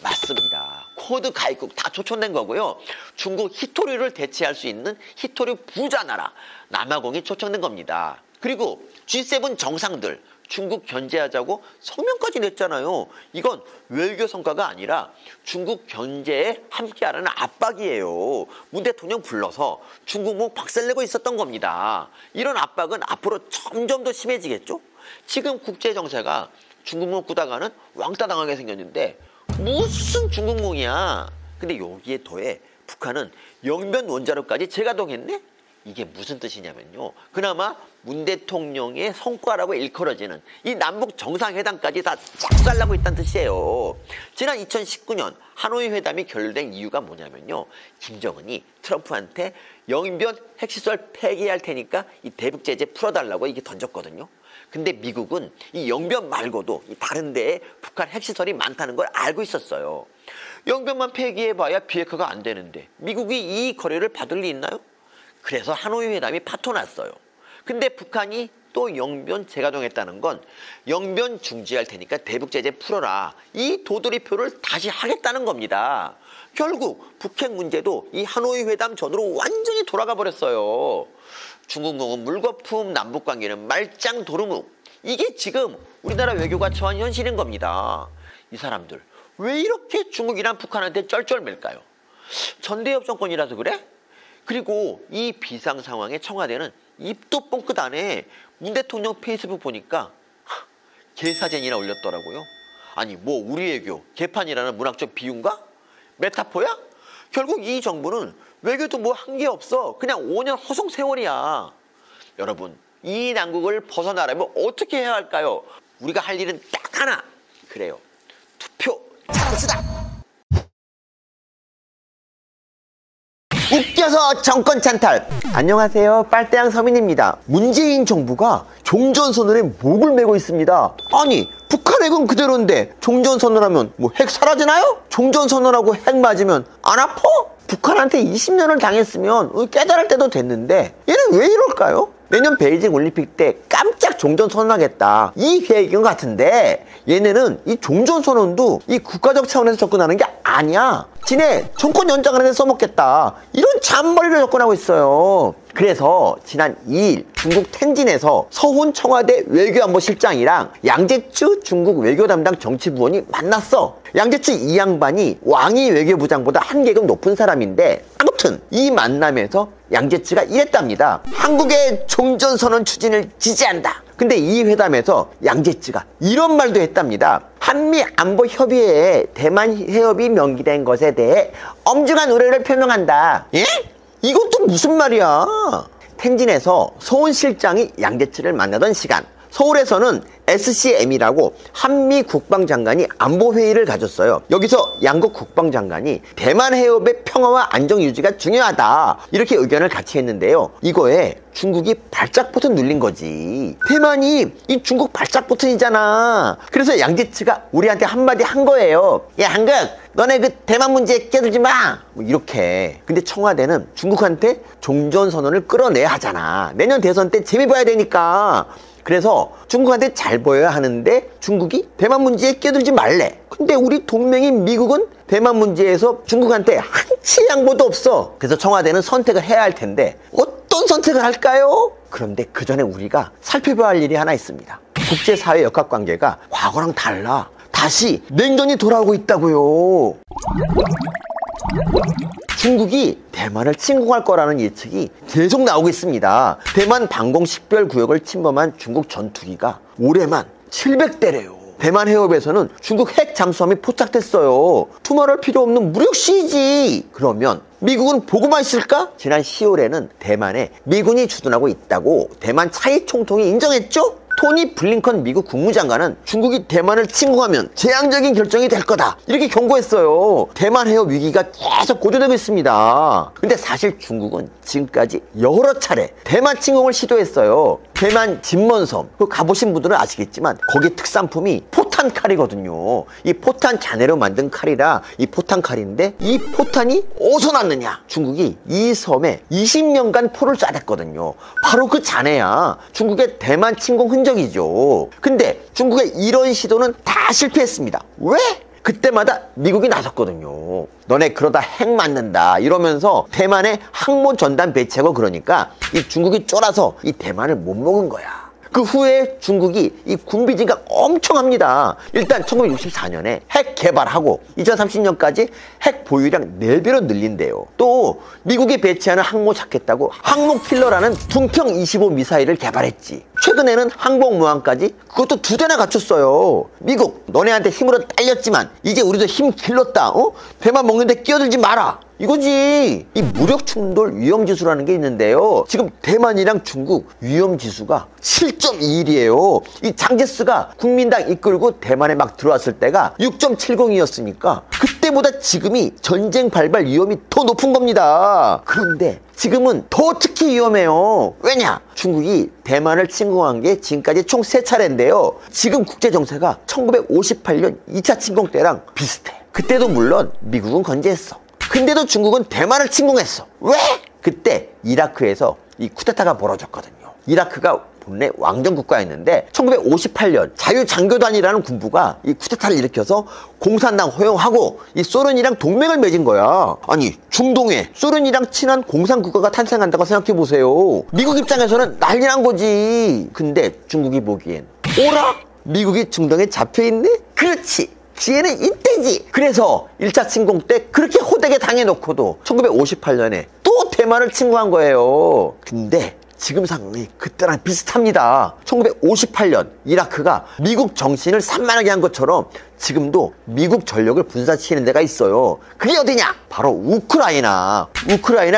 맞습니다. 쿼드 가입국 다 초청된 거고요. 중국 히토류를 대체할 수 있는 히토류 부자 나라 남아공이 초청된 겁니다. 그리고 G7 정상들 중국 견제하자고 성명까지 냈잖아요. 이건 외교 성과가 아니라 중국 견제에 함께하라는 압박이에요. 문 대통령 불러서 중국목 박살내고 있었던 겁니다. 이런 압박은 앞으로 점점 더 심해지겠죠? 지금 국제정세가 중국목 꾸다가는 왕따 당하게 생겼는데 무슨 중국몽이야. 근데 여기에 더해 북한은 영변 원자로까지 재가동했네? 이게 무슨 뜻이냐면요. 그나마 문 대통령의 성과라고 일컬어지는 이 남북 정상회담까지 다 짝살라고 있다는 뜻이에요. 지난 2019년 하노이 회담이 결렬된 이유가 뭐냐면요. 김정은이 트럼프한테 영변 핵시설 폐기할 테니까 이 대북 제재 풀어달라고 이게 던졌거든요. 근데 미국은 이 영변 말고도 이 다른 데에 북한 핵시설이 많다는 걸 알고 있었어요. 영변만 폐기해봐야 비핵화가 안 되는데 미국이 이 거래를 받을 리 있나요? 그래서 하노이 회담이 파토났어요. 근데 북한이 또 영변 재가동했다는 건 영변 중지할 테니까 대북 제재 풀어라. 이 도돌이표를 다시 하겠다는 겁니다. 결국 북핵 문제도 이 하노이 회담 전으로 완전히 돌아가 버렸어요. 중국몽은 물거품, 남북관계는 말짱 도루묵. 이게 지금 우리나라 외교가 처한 현실인 겁니다. 이 사람들 왜 이렇게 중국이랑 북한한테 쩔쩔맬까요? 전대협 정권이라서 그래? 그리고 이 비상 상황에 청와대는 입도 뻥끗 안 해. 문 대통령 페이스북 보니까 개사진이나 올렸더라고요. 아니 뭐 우리 외교 개판이라는 문학적 비유인가? 메타포야? 결국 이 정부는 외교도 뭐 한 게 없어. 그냥 5년 허송 세월이야. 여러분 이 난국을 벗어나려면 어떻게 해야 할까요? 우리가 할 일은 딱 하나. 그래요. 투표 찬스다. 웃겨서 정권 찬탈. 안녕하세요. 빨대양 서민입니다. 문재인 정부가 종전선언에 목을 메고 있습니다. 아니 북한 핵은 그대로인데 종전선언하면 뭐 핵 사라지나요? 종전선언하고 핵 맞으면 안 아파? 북한한테 20년을 당했으면 깨달을 때도 됐는데 얘는 왜 이럴까요? 내년 베이징 올림픽 때 깜짝 종전선언하겠다 이 계획인 것 같은데 얘네는 이 종전선언도 이 국가적 차원에서 접근하는 게 아니야. 지네 정권 연장하는 데 써먹겠다 이런 잔머리로 접근하고 있어요. 그래서 지난 2일 중국 텐진에서 서훈 청와대 외교안보실장이랑 양재추 중국 외교 담당 정치부원이 만났어. 양재추 이 양반이 왕이 외교부장보다 한 계급 높은 사람인데 아무튼 이 만남에서 양재추가 이랬답니다. 한국의 종전선언 추진을 지지한다. 근데 이 회담에서 양재추가 이런 말도 했답니다. 한미 안보 협의회에 대만 해협이 명기된 것에 대해 엄중한 우려를 표명한다. 예? 이건 또 무슨 말이야? 텐진에서 서훈 실장이 양재추를 만나던 시간 서울에서는 SCM이라고 한미 국방장관이 안보회의를 가졌어요. 여기서 양국 국방장관이 대만 해협의 평화와 안정 유지가 중요하다 이렇게 의견을 같이 했는데요. 이거에 중국이 발작 버튼 눌린 거지. 대만이 이 중국 발작 버튼이잖아. 그래서 양지츠가 우리한테 한마디 한 거예요. 야, 한국 너네 그 대만 문제에 끼어들지 마. 뭐 이렇게. 근데 청와대는 중국한테 종전선언을 끌어내야 하잖아. 내년 대선 때 재미 봐야 되니까. 그래서 중국한테 잘 보여야 하는데 중국이 대만 문제에 끼어들지 말래. 근데 우리 동맹인 미국은 대만 문제에서 중국한테 한치 양보도 없어. 그래서 청와대는 선택을 해야 할 텐데 어떤 선택을 할까요? 그런데 그 전에 우리가 살펴봐야 할 일이 하나 있습니다. 국제사회 역학관계가 과거랑 달라. 다시 냉전이 돌아오고 있다고요. 중국이 대만을 침공할 거라는 예측이 계속 나오고 있습니다. 대만 방공식별구역을 침범한 중국 전투기가 올해만 700대래요. 대만 해협에서는 중국 핵 잠수함이 포착됐어요. 투말할 필요 없는 무력 시위지. 그러면 미국은 보고만 있을까? 지난 10월에는 대만에 미군이 주둔하고 있다고 대만 차이 총통이 인정했죠? 토니 블링컨 미국 국무장관은 중국이 대만을 침공하면 재앙적인 결정이 될 거다 이렇게 경고했어요. 대만 해협 위기가 계속 고조되고 있습니다. 근데 사실 중국은 지금까지 여러 차례 대만 침공을 시도했어요. 대만 진먼섬 그 가보신 분들은 아시겠지만 거기 특산품이 포탄 칼이거든요. 이 포탄 잔해로 만든 칼이라 이 포탄 칼인데 이 포탄이 어디서 났느냐? 중국이 이 섬에 20년간 포를 쏴댔거든요. 바로 그 잔해야 중국의 대만 침공 흔적이죠. 근데 중국의 이런 시도는 다 실패했습니다. 왜? 그때마다 미국이 나섰거든요. 너네 그러다 핵 맞는다 이러면서 대만에 항모 전단 배치하고 그러니까 이 중국이 쫄아서 이 대만을 못 먹은 거야. 그 후에 중국이 이 군비진가 엄청 합니다. 일단 1964년에 핵 개발하고 2030년까지 핵 보유량 4배로 늘린대요. 또 미국이 배치하는 항모 찾겠다고 항모 킬러라는 둥평 25 미사일을 개발했지. 최근에는 항공모함까지 그것도 2대나 갖췄어요. 미국 너네한테 힘으로 딸렸지만 이제 우리도 힘 길렀다. 대만 먹는데 끼어들지 마라. 이거지. 이 무력충돌 위험지수라는 게 있는데요. 지금 대만이랑 중국 위험지수가 7.21이에요. 이 장제스가 국민당 이끌고 대만에 막 들어왔을 때가 6.70이었으니까 그때보다 지금이 전쟁 발발 위험이 더 높은 겁니다. 그런데 지금은 더 특히 위험해요. 왜냐? 중국이 대만을 침공한 게 지금까지 총 3차례인데요. 지금 국제정세가 1958년 2차 침공 때랑 비슷해. 그때도 물론 미국은 건재했어. 근데도 중국은 대만을 침공했어. 왜? 그때 이라크에서 이 쿠데타가 벌어졌거든요. 이라크가 본래 왕정 국가였는데 1958년 자유장교단이라는 군부가 이 쿠데타를 일으켜서 공산당 허용하고 이 소련이랑 동맹을 맺은 거야. 아니 중동에 소련이랑 친한 공산 국가가 탄생한다고 생각해 보세요. 미국 입장에서는 난리 난 거지. 근데 중국이 보기엔 오라? 미국이 중동에 잡혀있네? 그렇지. 기회는 이때지. 그래서 1차 침공 때 그렇게 호되게 당해놓고도 1958년에 또 대만을 침공한 거예요. 근데 지금 상황이 그때랑 비슷합니다. 1958년 이라크가 미국 정신을 산만하게 한 것처럼 지금도 미국 전력을 분산시키는 데가 있어요. 그게 어디냐? 바로 우크라이나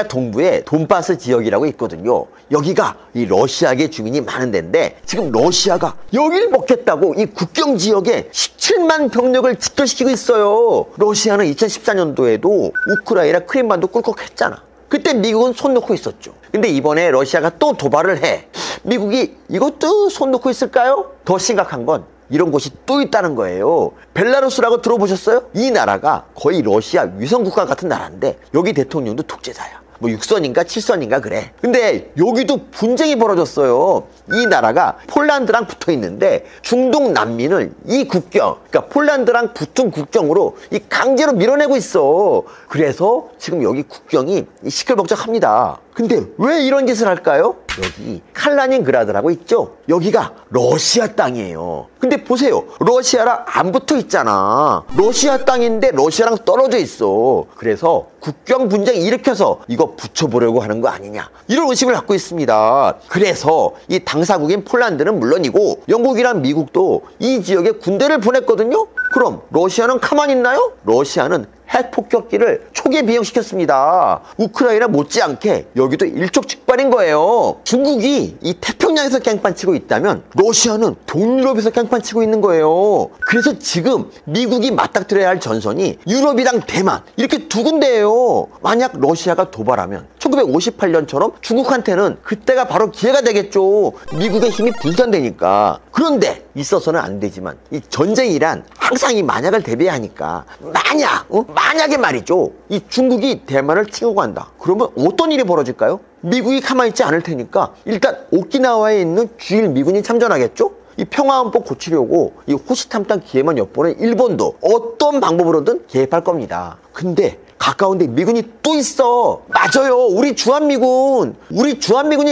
동부에 돈바스 지역이라고 있거든요. 여기가 이 러시아계 주민이 많은 데인데 지금 러시아가 여길 먹겠다고 이 국경 지역에 17만 병력을 집결시키고 있어요. 러시아는 2014년도에도 우크라이나 크림반도 꿀꺽했잖아. 그때 미국은 손 놓고 있었죠. 근데 이번에 러시아가 또 도발을 해. 미국이 이것도 손 놓고 있을까요? 더 심각한 건 이런 곳이 또 있다는 거예요. 벨라루스라고 들어보셨어요? 이 나라가 거의 러시아 위성국가 같은 나라인데 여기 대통령도 독재자야. 뭐 6선인가 7선인가 그래. 근데 여기도 분쟁이 벌어졌어요. 이 나라가 폴란드랑 붙어 있는데 중동 난민을 이 국경, 그러니까 폴란드랑 붙은 국경으로 이 강제로 밀어내고 있어. 그래서 지금 여기 국경이 시끌벅적합니다. 근데 왜 이런 짓을 할까요? 여기 칼라닌그라드라고 있죠? 여기가 러시아 땅이에요. 근데 보세요. 러시아랑 안 붙어 있잖아. 러시아 땅인데 러시아랑 떨어져 있어. 그래서 국경 분쟁 일으켜서 이거 붙여보려고 하는 거 아니냐, 이런 의심을 갖고 있습니다. 그래서 이 당사국인 폴란드는 물론이고 영국이랑 미국도 이 지역에 군대를 보냈거든요. 그럼 러시아는 가만히 있나요? 러시아는 핵폭격기를 초기에 비행시켰습니다. 우크라이나 못지않게 여기도 일촉즉발인 거예요. 중국이 이 태평양에서 깽판치고 있다면 러시아는 동유럽에서 깽판치고 있는 거예요. 그래서 지금 미국이 맞닥뜨려야 할 전선이 유럽이랑 대만 이렇게 두 군데예요. 만약 러시아가 도발하면 1958년처럼 중국한테는 그때가 바로 기회가 되겠죠. 미국의 힘이 분산되니까. 그런데 있어서는 안 되지만 이 전쟁이란 항상 이 만약을 대비하니까 만약에 말이죠. 이 중국이 대만을 치고 간다. 그러면 어떤 일이 벌어질까요? 미국이 가만히 있지 않을 테니까 일단 오키나와에 있는 주일 미군이 참전하겠죠? 이 평화헌법 고치려고 이 호시탐탐 기회만 엿보는 일본도 어떤 방법으로든 개입할 겁니다. 근데 가까운데 미군이 또 있어. 맞아요. 우리 주한미군이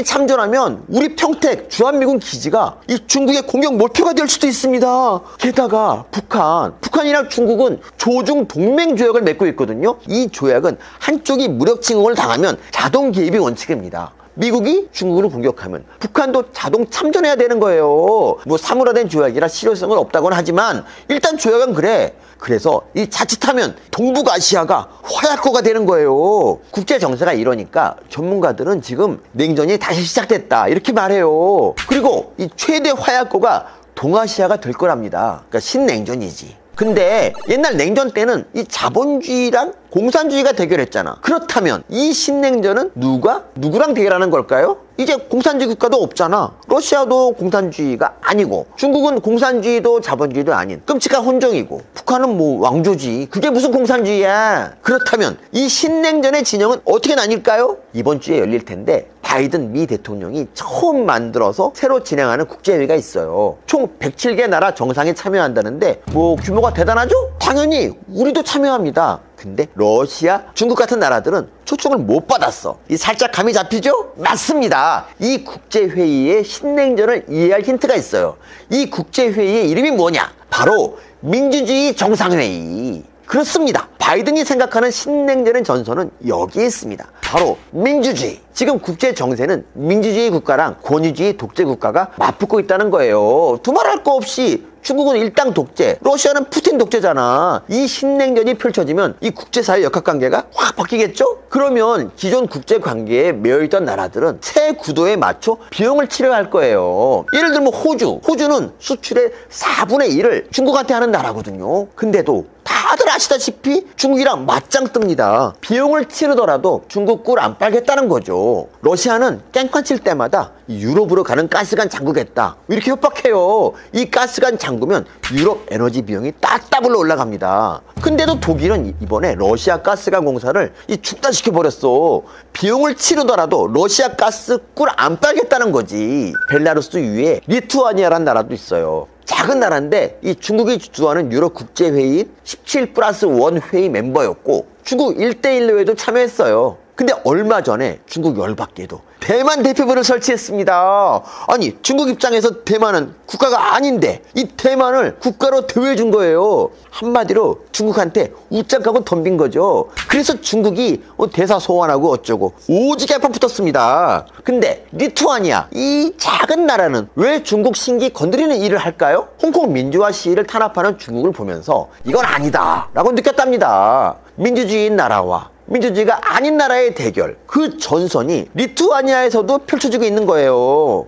참전하면 우리 평택 주한미군 기지가 이 중국의 공격 목표가 될 수도 있습니다. 게다가 북한이랑 중국은 조중 동맹 조약을 맺고 있거든요. 이 조약은 한쪽이 무력 침공을 당하면 자동 개입이 원칙입니다. 미국이 중국을 공격하면 북한도 자동 참전해야 되는 거예요. 뭐 사무라된 조약이라 실효성은 없다고는 하지만 일단 조약은 그래. 그래서 이 자칫하면 동북아시아가 화약고가 되는 거예요. 국제 정세가 이러니까 전문가들은 지금 냉전이 다시 시작됐다 이렇게 말해요. 그리고 이 최대 화약고가 동아시아가 될 거랍니다. 그러니까 신냉전이지. 근데 옛날 냉전 때는 이 자본주의랑 공산주의가 대결했잖아. 그렇다면 이 신냉전은 누구랑 대결하는 걸까요? 이제 공산주의 국가도 없잖아. 러시아도 공산주의가 아니고 중국은 공산주의도 자본주의도 아닌 끔찍한 혼종이고 북한은 뭐 왕조지. 그게 무슨 공산주의야. 그렇다면 이 신냉전의 진영은 어떻게 나뉠까요? 이번 주에 열릴 텐데 바이든 미 대통령이 처음 만들어서 새로 진행하는 국제회의가 있어요. 총 107개 나라 정상이 참여한다는데 뭐 규모가 대단하죠? 당연히 우리도 참여합니다. 근데 러시아, 중국 같은 나라들은 초청을 못 받았어. 이 살짝 감이 잡히죠? 맞습니다. 이 국제회의의 신냉전을 이해할 힌트가 있어요. 이 국제회의의 이름이 뭐냐? 바로 민주주의 정상회의. 그렇습니다. 바이든이 생각하는 신냉전의 전선은 여기에 있습니다. 바로 민주주의. 지금 국제 정세는 민주주의 국가랑 권위주의 독재 국가가 맞붙고 있다는 거예요. 두말할 거 없이 중국은 일당 독재, 러시아는 푸틴 독재잖아. 이 신냉전이 펼쳐지면 이 국제사회 역학관계가 확 바뀌겠죠? 그러면 기존 국제관계에 매여있던 나라들은 새 구도에 맞춰 비용을 치러야 할 거예요. 예를 들면 호주는 수출의 4분의 1을 중국한테 하는 나라거든요. 근데도 다들 아시다시피 중국이랑 맞짱 뜹니다. 비용을 치르더라도 중국 꿀 안 빨겠다는 거죠. 러시아는 깽판 칠 때마다 유럽으로 가는 가스관 잠그겠다 이렇게 협박해요. 이 가스관 잠그면 유럽 에너지 비용이 따따블로 올라갑니다. 근데도 독일은 이번에 러시아 가스관 공사를 중단시켜버렸어. 비용을 치르더라도 러시아 가스 꿀 안 빨겠다는 거지. 벨라루스 위에 리투아니아라는 나라도 있어요. 작은 나라인데 이 중국이 주도하는 유럽 국제회의인 17+1 회의 멤버였고 중국 1대1로에도 참여했어요. 근데 얼마 전에 중국 열받게도 대만 대표부를 설치했습니다. 아니 중국 입장에서 대만은 국가가 아닌데 이 대만을 국가로 대우해준 거예요. 한마디로 중국한테 웃장하고 덤빈 거죠. 그래서 중국이 대사 소환하고 어쩌고 오지게 한판 붙었습니다. 근데 리투아니아 이 작은 나라는 왜 중국 신기 건드리는 일을 할까요? 홍콩 민주화 시위를 탄압하는 중국을 보면서 이건 아니다 라고 느꼈답니다. 민주주의인 나라와 민주주의가 아닌 나라의 대결, 그 전선이 리투아니아에서도 펼쳐지고 있는 거예요.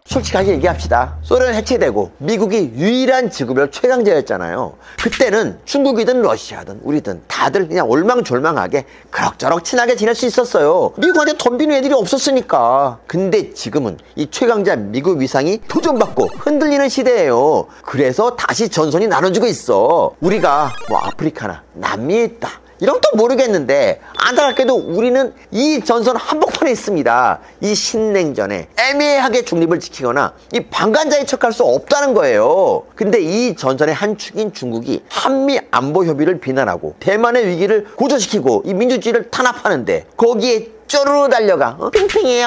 솔직하게 얘기합시다. 소련 해체되고 미국이 유일한 지구별 최강자였잖아요. 그때는 중국이든 러시아든 우리든 다들 그냥 올망졸망하게 그럭저럭 친하게 지낼 수 있었어요. 미국한테 덤비는 애들이 없었으니까. 근데 지금은 이 최강자 미국 위상이 도전받고 흔들리는 시대예요. 그래서 다시 전선이 나눠지고 있어. 우리가 뭐 아프리카나 남미에 있다 이런 또 모르겠는데 안타깝게도 우리는 이 전선 한복판에 있습니다. 이 신냉전에 애매하게 중립을 지키거나 이 방관자의 척할 수 없다는 거예요. 근데 이 전선의 한 축인 중국이 한미 안보 협의를 비난하고 대만의 위기를 고조시키고 이 민주주의를 탄압하는데 거기에 쪼르르 달려가 핑핑이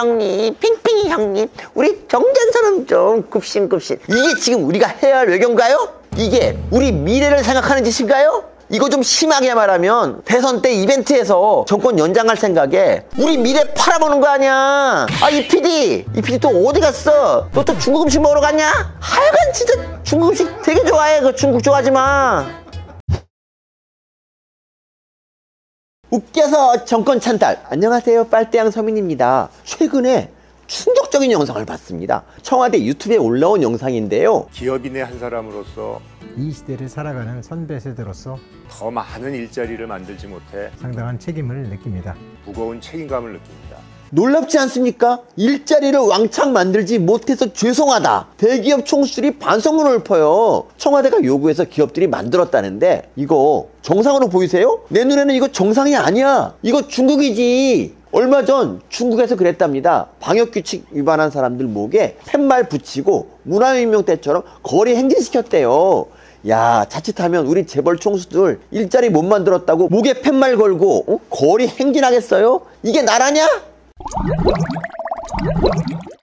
형님 우리 경전선언 좀 급신 이게 지금 우리가 해야 할 외교인가요? 이게 우리 미래를 생각하는 짓인가요? 이거 좀 심하게 말하면 대선 때 이벤트에서 정권 연장할 생각에 우리 미래 팔아보는 거 아니야. 이 PD 또 어디 갔어? 너 또 중국 음식 먹으러 갔냐? 하여간 진짜 중국 음식 되게 좋아해. 그 중국 좋아하지 마. 웃겨서 정권 찬탈. 안녕하세요, 빨대양 서민입니다. 최근에 충격적인 영상을 봤습니다. 청와대 유튜브에 올라온 영상인데요. 기업인의 한 사람으로서 이 시대를 살아가는 선배 세대로서 더 많은 일자리를 만들지 못해 상당한 책임을 느낍니다. 무거운 책임감을 느낍니다. 놀랍지 않습니까? 일자리를 왕창 만들지 못해서 죄송하다. 대기업 총수들이 반성문을 읊어요. 청와대가 요구해서 기업들이 만들었다는데 이거 정상으로 보이세요? 내 눈에는 이거 정상이 아니야. 이거 중국이지. 얼마 전 중국에서 그랬답니다. 방역규칙 위반한 사람들 목에 팻말 붙이고 문화혁명 때처럼 거리 행진시켰대요. 야, 자칫하면 우리 재벌 총수들 일자리 못 만들었다고 목에 팻말 걸고 거리 행진하겠어요? 이게 나라냐?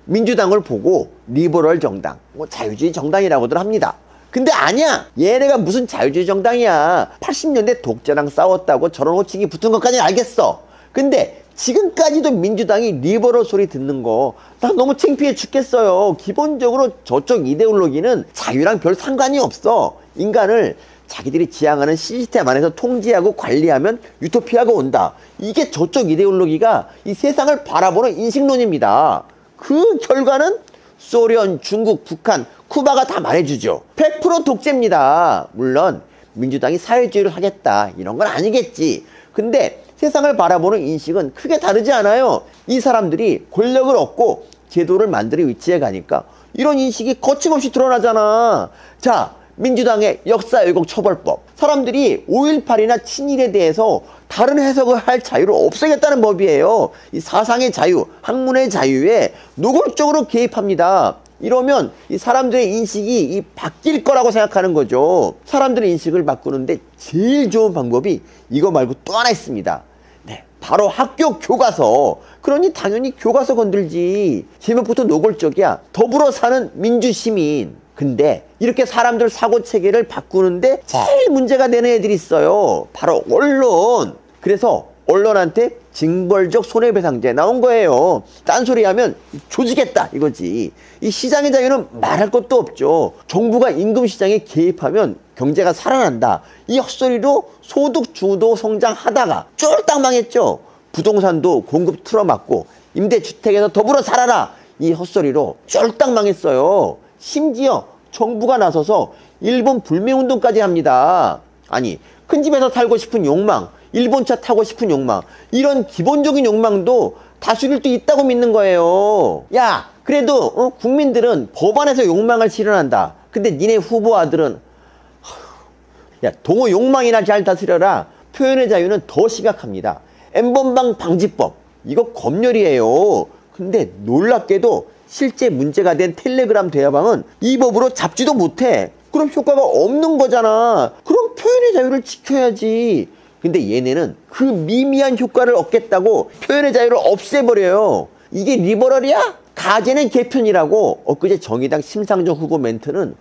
민주당을 보고 리버럴 정당, 자유주의 정당이라고들 합니다. 근데 아니야, 얘네가 무슨 자유주의 정당이야. 80년대 독재랑 싸웠다고 저런 호칭이 붙은 것까지는 알겠어. 근데 지금까지도 민주당이 리버럴 소리 듣는 거 나 너무 창피해 죽겠어요. 기본적으로 저쪽 이데올로기는 자유랑 별 상관이 없어. 인간을 자기들이 지향하는 시스템 안에서 통제하고 관리하면 유토피아가 온다. 이게 저쪽 이데올로기가 이 세상을 바라보는 인식론입니다. 그 결과는 소련, 중국, 북한, 쿠바가 다 말해주죠. 100% 독재입니다. 물론 민주당이 사회주의를 하겠다 이런 건 아니겠지. 근데 세상을 바라보는 인식은 크게 다르지 않아요. 이 사람들이 권력을 얻고 제도를 만들어 위치에 가니까 이런 인식이 거침없이 드러나잖아. 자, 민주당의 역사 왜곡 처벌법. 사람들이 5.18이나 친일에 대해서 다른 해석을 할 자유를 없애겠다는 법이에요. 이 사상의 자유, 학문의 자유에 노골적으로 개입합니다. 이러면 이 사람들의 인식이 이 바뀔 거라고 생각하는 거죠. 사람들의 인식을 바꾸는데 제일 좋은 방법이 이거 말고 또 하나 있습니다. 네, 바로 학교 교과서. 그러니 당연히 교과서 건들지. 제목부터 노골적이야. 더불어 사는 민주시민. 근데 이렇게 사람들 사고체계를 바꾸는데 제일 문제가 되는 애들이 있어요. 바로 언론. 그래서 언론한테 징벌적 손해배상제 나온 거예요. 딴소리하면 조지겠다 이거지. 이 시장의 자유는 말할 것도 없죠. 정부가 임금시장에 개입하면 경제가 살아난다. 이 헛소리로 소득 주도 성장하다가 쫄딱 망했죠. 부동산도 공급 틀어막고 임대주택에서 더불어 살아라. 이 헛소리로 쫄딱 망했어요. 심지어 정부가 나서서 일본 불매운동까지 합니다. 아니, 큰 집에서 살고 싶은 욕망, 일본차 타고 싶은 욕망, 이런 기본적인 욕망도 다스릴 수 있다고 믿는 거예요. 야, 그래도 국민들은 법안에서 욕망을 실현한다. 근데 니네 후보 아들은 야, 동호 욕망이나 잘 다스려라. 표현의 자유는 더 심각합니다. N번방 방지법, 이거 검열이에요. 근데 놀랍게도 실제 문제가 된 텔레그램 대화방은 이 법으로 잡지도 못해. 그럼 효과가 없는 거잖아. 그럼 표현의 자유를 지켜야지. 근데 얘네는 그 미미한 효과를 얻겠다고 표현의 자유를 없애버려요. 이게 리버럴이야? 가제는 개편이라고. 엊그제 정의당 심상정 후보 멘트는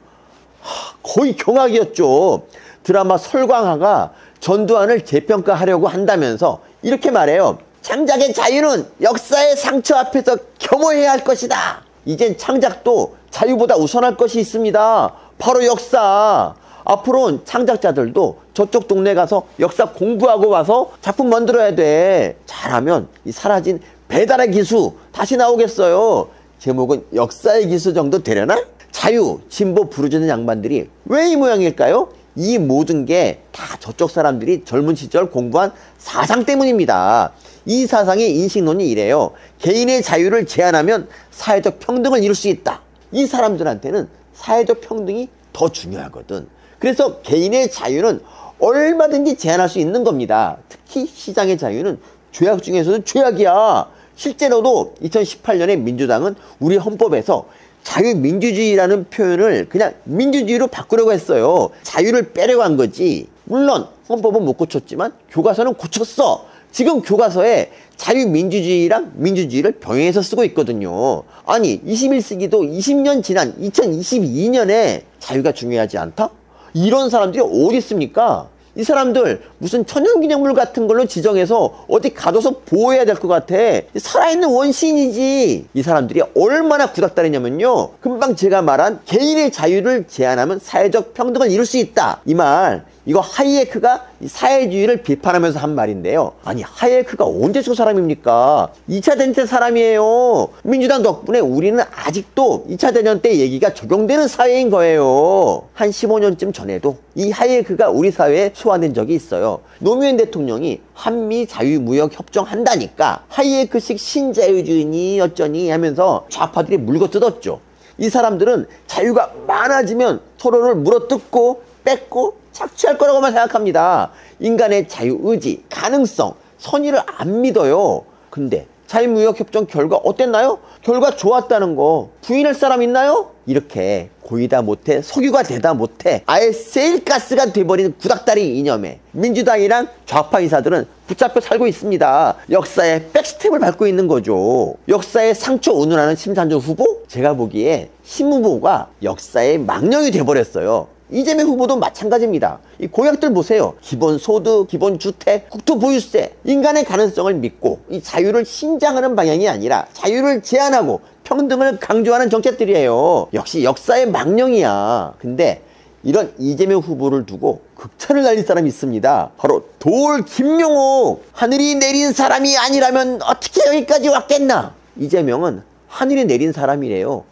거의 경악이었죠. 드라마 설광하가 전두환을 재평가하려고 한다면서 이렇게 말해요. 창작의 자유는 역사의 상처 앞에서 겸허해야 할 것이다. 이젠 창작도 자유보다 우선할 것이 있습니다. 바로 역사. 앞으로는 창작자들도 저쪽 동네 가서 역사 공부하고 와서 작품 만들어야 돼. 잘하면 이 사라진 배달의 기수 다시 나오겠어요. 제목은 역사의 기수 정도 되려나? 자유, 진보 부르짖는 양반들이 왜 이 모양일까요? 이 모든 게 다 저쪽 사람들이 젊은 시절 공부한 사상 때문입니다. 이 사상의 인식론이 이래요. 개인의 자유를 제한하면 사회적 평등을 이룰 수 있다. 이 사람들한테는 사회적 평등이 더 중요하거든. 그래서 개인의 자유는 얼마든지 제한할 수 있는 겁니다. 특히 시장의 자유는 죄악 중에서도 죄악이야. 실제로도 2018년에 민주당은 우리 헌법에서 자유민주주의라는 표현을 그냥 민주주의로 바꾸려고 했어요. 자유를 빼려고 한 거지. 물론 헌법은 못 고쳤지만 교과서는 고쳤어. 지금 교과서에 자유민주주의랑 민주주의를 병행해서 쓰고 있거든요. 아니, 21세기도 20년 지난 2022년에 자유가 중요하지 않다? 이런 사람들이 어디 있습니까? 이 사람들 무슨 천연기념물 같은 걸로 지정해서 어디 가둬서 보호해야 될 것 같아. 살아있는 원시인이지. 이 사람들이 얼마나 구닥다리냐면요, 금방 제가 말한 개인의 자유를 제한하면 사회적 평등을 이룰 수 있다, 이 말 이거 하이에크가 사회주의를 비판하면서 한 말인데요. 아니 하이에크가 언제 저 사람입니까? 2차 대전 때 사람이에요. 민주당 덕분에 우리는 아직도 2차 대전 때 얘기가 적용되는 사회인 거예요. 한 15년쯤 전에도 이 하이에크가 우리 사회에 소환된 적이 있어요. 노무현 대통령이 한미 자유무역 협정 한다니까 하이에크식 신자유주의니 어쩌니 하면서 좌파들이 물고 뜯었죠. 이 사람들은 자유가 많아지면 서로를 물어뜯고 뺏고 착취할 거라고만 생각합니다. 인간의 자유의지, 가능성, 선의를 안 믿어요. 근데 자유무역협정 결과 어땠나요? 결과 좋았다는 거 부인할 사람 있나요? 이렇게 고이다 못해 석유가 되다 못해 아예 세일가스가 돼버린 구닥다리 이념에 민주당이랑 좌파 인사들은 붙잡혀 살고 있습니다. 역사의 백스텝을 밟고 있는 거죠. 역사의 상처 운운하는 심상정 후보? 제가 보기에 심 후보가 역사의 망령이 돼버렸어요. 이재명 후보도 마찬가지입니다. 이 공약들 보세요. 기본소득, 기본주택, 국토보유세, 인간의 가능성을 믿고 이 자유를 신장하는 방향이 아니라 자유를 제한하고 평등을 강조하는 정책들이에요. 역시 역사의 망령이야. 근데 이런 이재명 후보를 두고 극찬을 날릴 사람이 있습니다. 바로 돌 김용옥. 하늘이 내린 사람이 아니라면 어떻게 여기까지 왔겠나? 이재명은 하늘이 내린 사람이래요.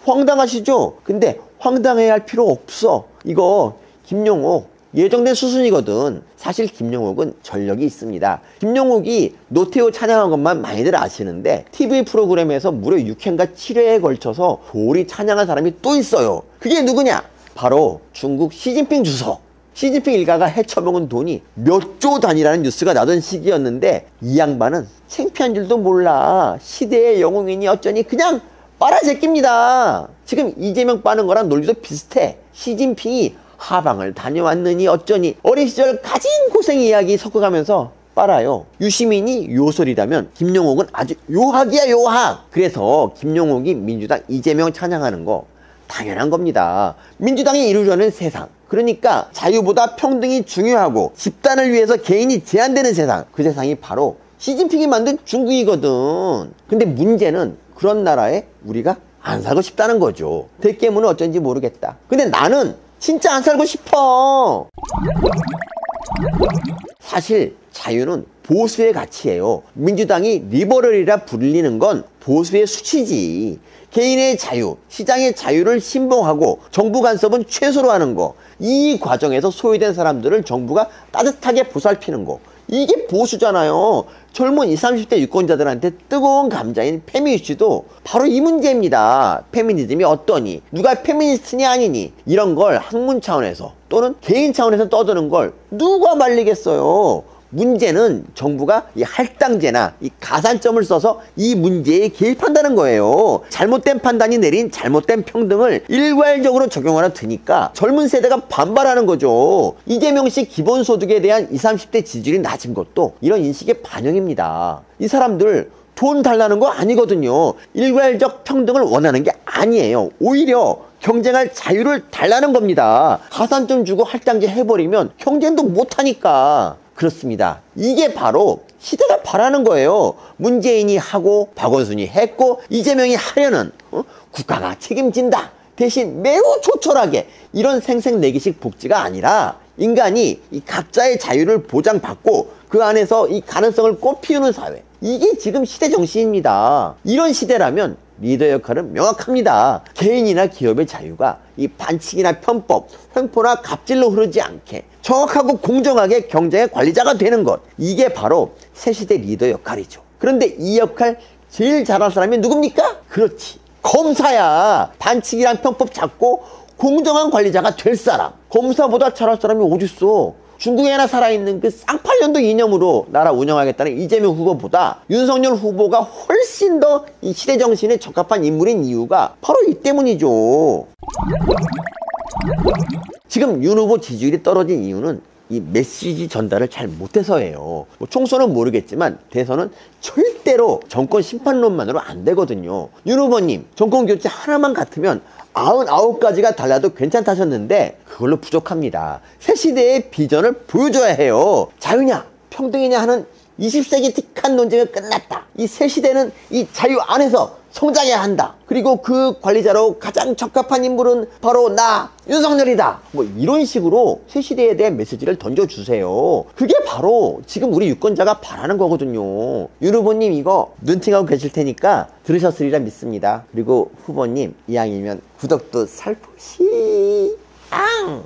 황당하시죠? 근데 황당해야 할 필요 없어. 이거 김용옥 예정된 수순이거든. 사실 김용옥은 전력이 있습니다. 김용옥이 노태우 찬양한 것만 많이들 아시는데 TV 프로그램에서 무려 6회인가 7회에 걸쳐서 돌이 찬양한 사람이 또 있어요. 그게 누구냐? 바로 중국 시진핑 주석. 시진핑 일가가 헤쳐먹은 돈이 몇 조 단위라는 뉴스가 나던 시기였는데 이 양반은 창피한 줄도 몰라. 시대의 영웅이니 어쩌니 그냥 빨아제낍니다. 지금 이재명 빠는 거랑 논리도 비슷해. 시진핑이 하방을 다녀왔느니 어쩌니 어린 시절 가진 고생 이야기 섞어가면서 빨아요. 유시민이 요설이라면 김용옥은 아주 요학이야 요학. 그래서 김용옥이 민주당 이재명 찬양하는 거 당연한 겁니다. 민주당이 이루려는 세상, 그러니까 자유보다 평등이 중요하고 집단을 위해서 개인이 제한되는 세상, 그 세상이 바로 시진핑이 만든 중국이거든. 근데 문제는 그런 나라에 우리가 안 살고 싶다는 거죠. 대깨문은 어쩐지 모르겠다. 근데 나는 진짜 안 살고 싶어. 사실 자유는 보수의 가치예요. 민주당이 리버럴이라 불리는 건 보수의 수치지. 개인의 자유, 시장의 자유를 신봉하고 정부 간섭은 최소로 하는 거, 이 과정에서 소외된 사람들을 정부가 따뜻하게 보살피는 거, 이게 보수잖아요. 젊은 20, 30대 유권자들한테 뜨거운 감자인 페미니스트도 바로 이 문제입니다. 페미니즘이 어떠니? 누가 페미니스트니 아니니? 이런 걸 학문 차원에서 또는 개인 차원에서 떠드는 걸 누가 말리겠어요? 문제는 정부가 이 할당제나 이 가산점을 써서 이 문제에 개입한다는 거예요. 잘못된 판단이 내린 잘못된 평등을 일괄적으로 적용하려 드니까 젊은 세대가 반발하는 거죠. 이재명 씨 기본소득에 대한 20, 30대 지지율이 낮은 것도 이런 인식의 반영입니다. 이 사람들 돈 달라는 거 아니거든요. 일괄적 평등을 원하는 게 아니에요. 오히려 경쟁할 자유를 달라는 겁니다. 가산점 주고 할당제 해버리면 경쟁도 못하니까. 그렇습니다. 이게 바로 시대가 바라는 거예요. 문재인이 하고 박원순이 했고 이재명이 하려는 국가가 책임진다. 대신 매우 조촐하게 이런 생색내기식 복지가 아니라 인간이 이 각자의 자유를 보장받고 그 안에서 이 가능성을 꽃피우는 사회. 이게 지금 시대 정신입니다. 이런 시대라면 리더 역할은 명확합니다. 개인이나 기업의 자유가 이 반칙이나 편법, 횡포나 갑질로 흐르지 않게 정확하고 공정하게 경쟁의 관리자가 되는 것. 이게 바로 새시대 리더 역할이죠. 그런데 이 역할 제일 잘할 사람이 누굽니까? 그렇지. 검사야. 반칙이랑 편법 잡고 공정한 관리자가 될 사람. 검사보다 잘할 사람이 어딨어. 중국에나 살아있는 그 쌍팔년도 이념으로 나라 운영하겠다는 이재명 후보보다 윤석열 후보가 훨씬 더 이 시대 정신에 적합한 인물인 이유가 바로 이 때문이죠. 지금 윤 후보 지지율이 떨어진 이유는 이 메시지 전달을 잘 못해서예요. 뭐 총선은 모르겠지만 대선은 절대로 정권 심판론만으로 안 되거든요. 윤 후보님, 정권 교체 하나만 같으면 99가지가 달라도 괜찮다셨는데 그걸로 부족합니다. 새 시대의 비전을 보여줘야 해요. 자유냐 평등이냐 하는 20세기 틱한 논쟁은 끝났다. 이 새 시대는 이 자유 안에서 성장해야 한다. 그리고 그 관리자로 가장 적합한 인물은 바로 나 윤석열이다. 뭐 이런 식으로 새 시대에 대한 메시지를 던져주세요. 그게 바로 지금 우리 유권자가 바라는 거거든요. 윤 후보님 이거 눈팅하고 계실 테니까 들으셨으리라 믿습니다. 그리고 후보님 이왕이면 구독도 살포시 앙!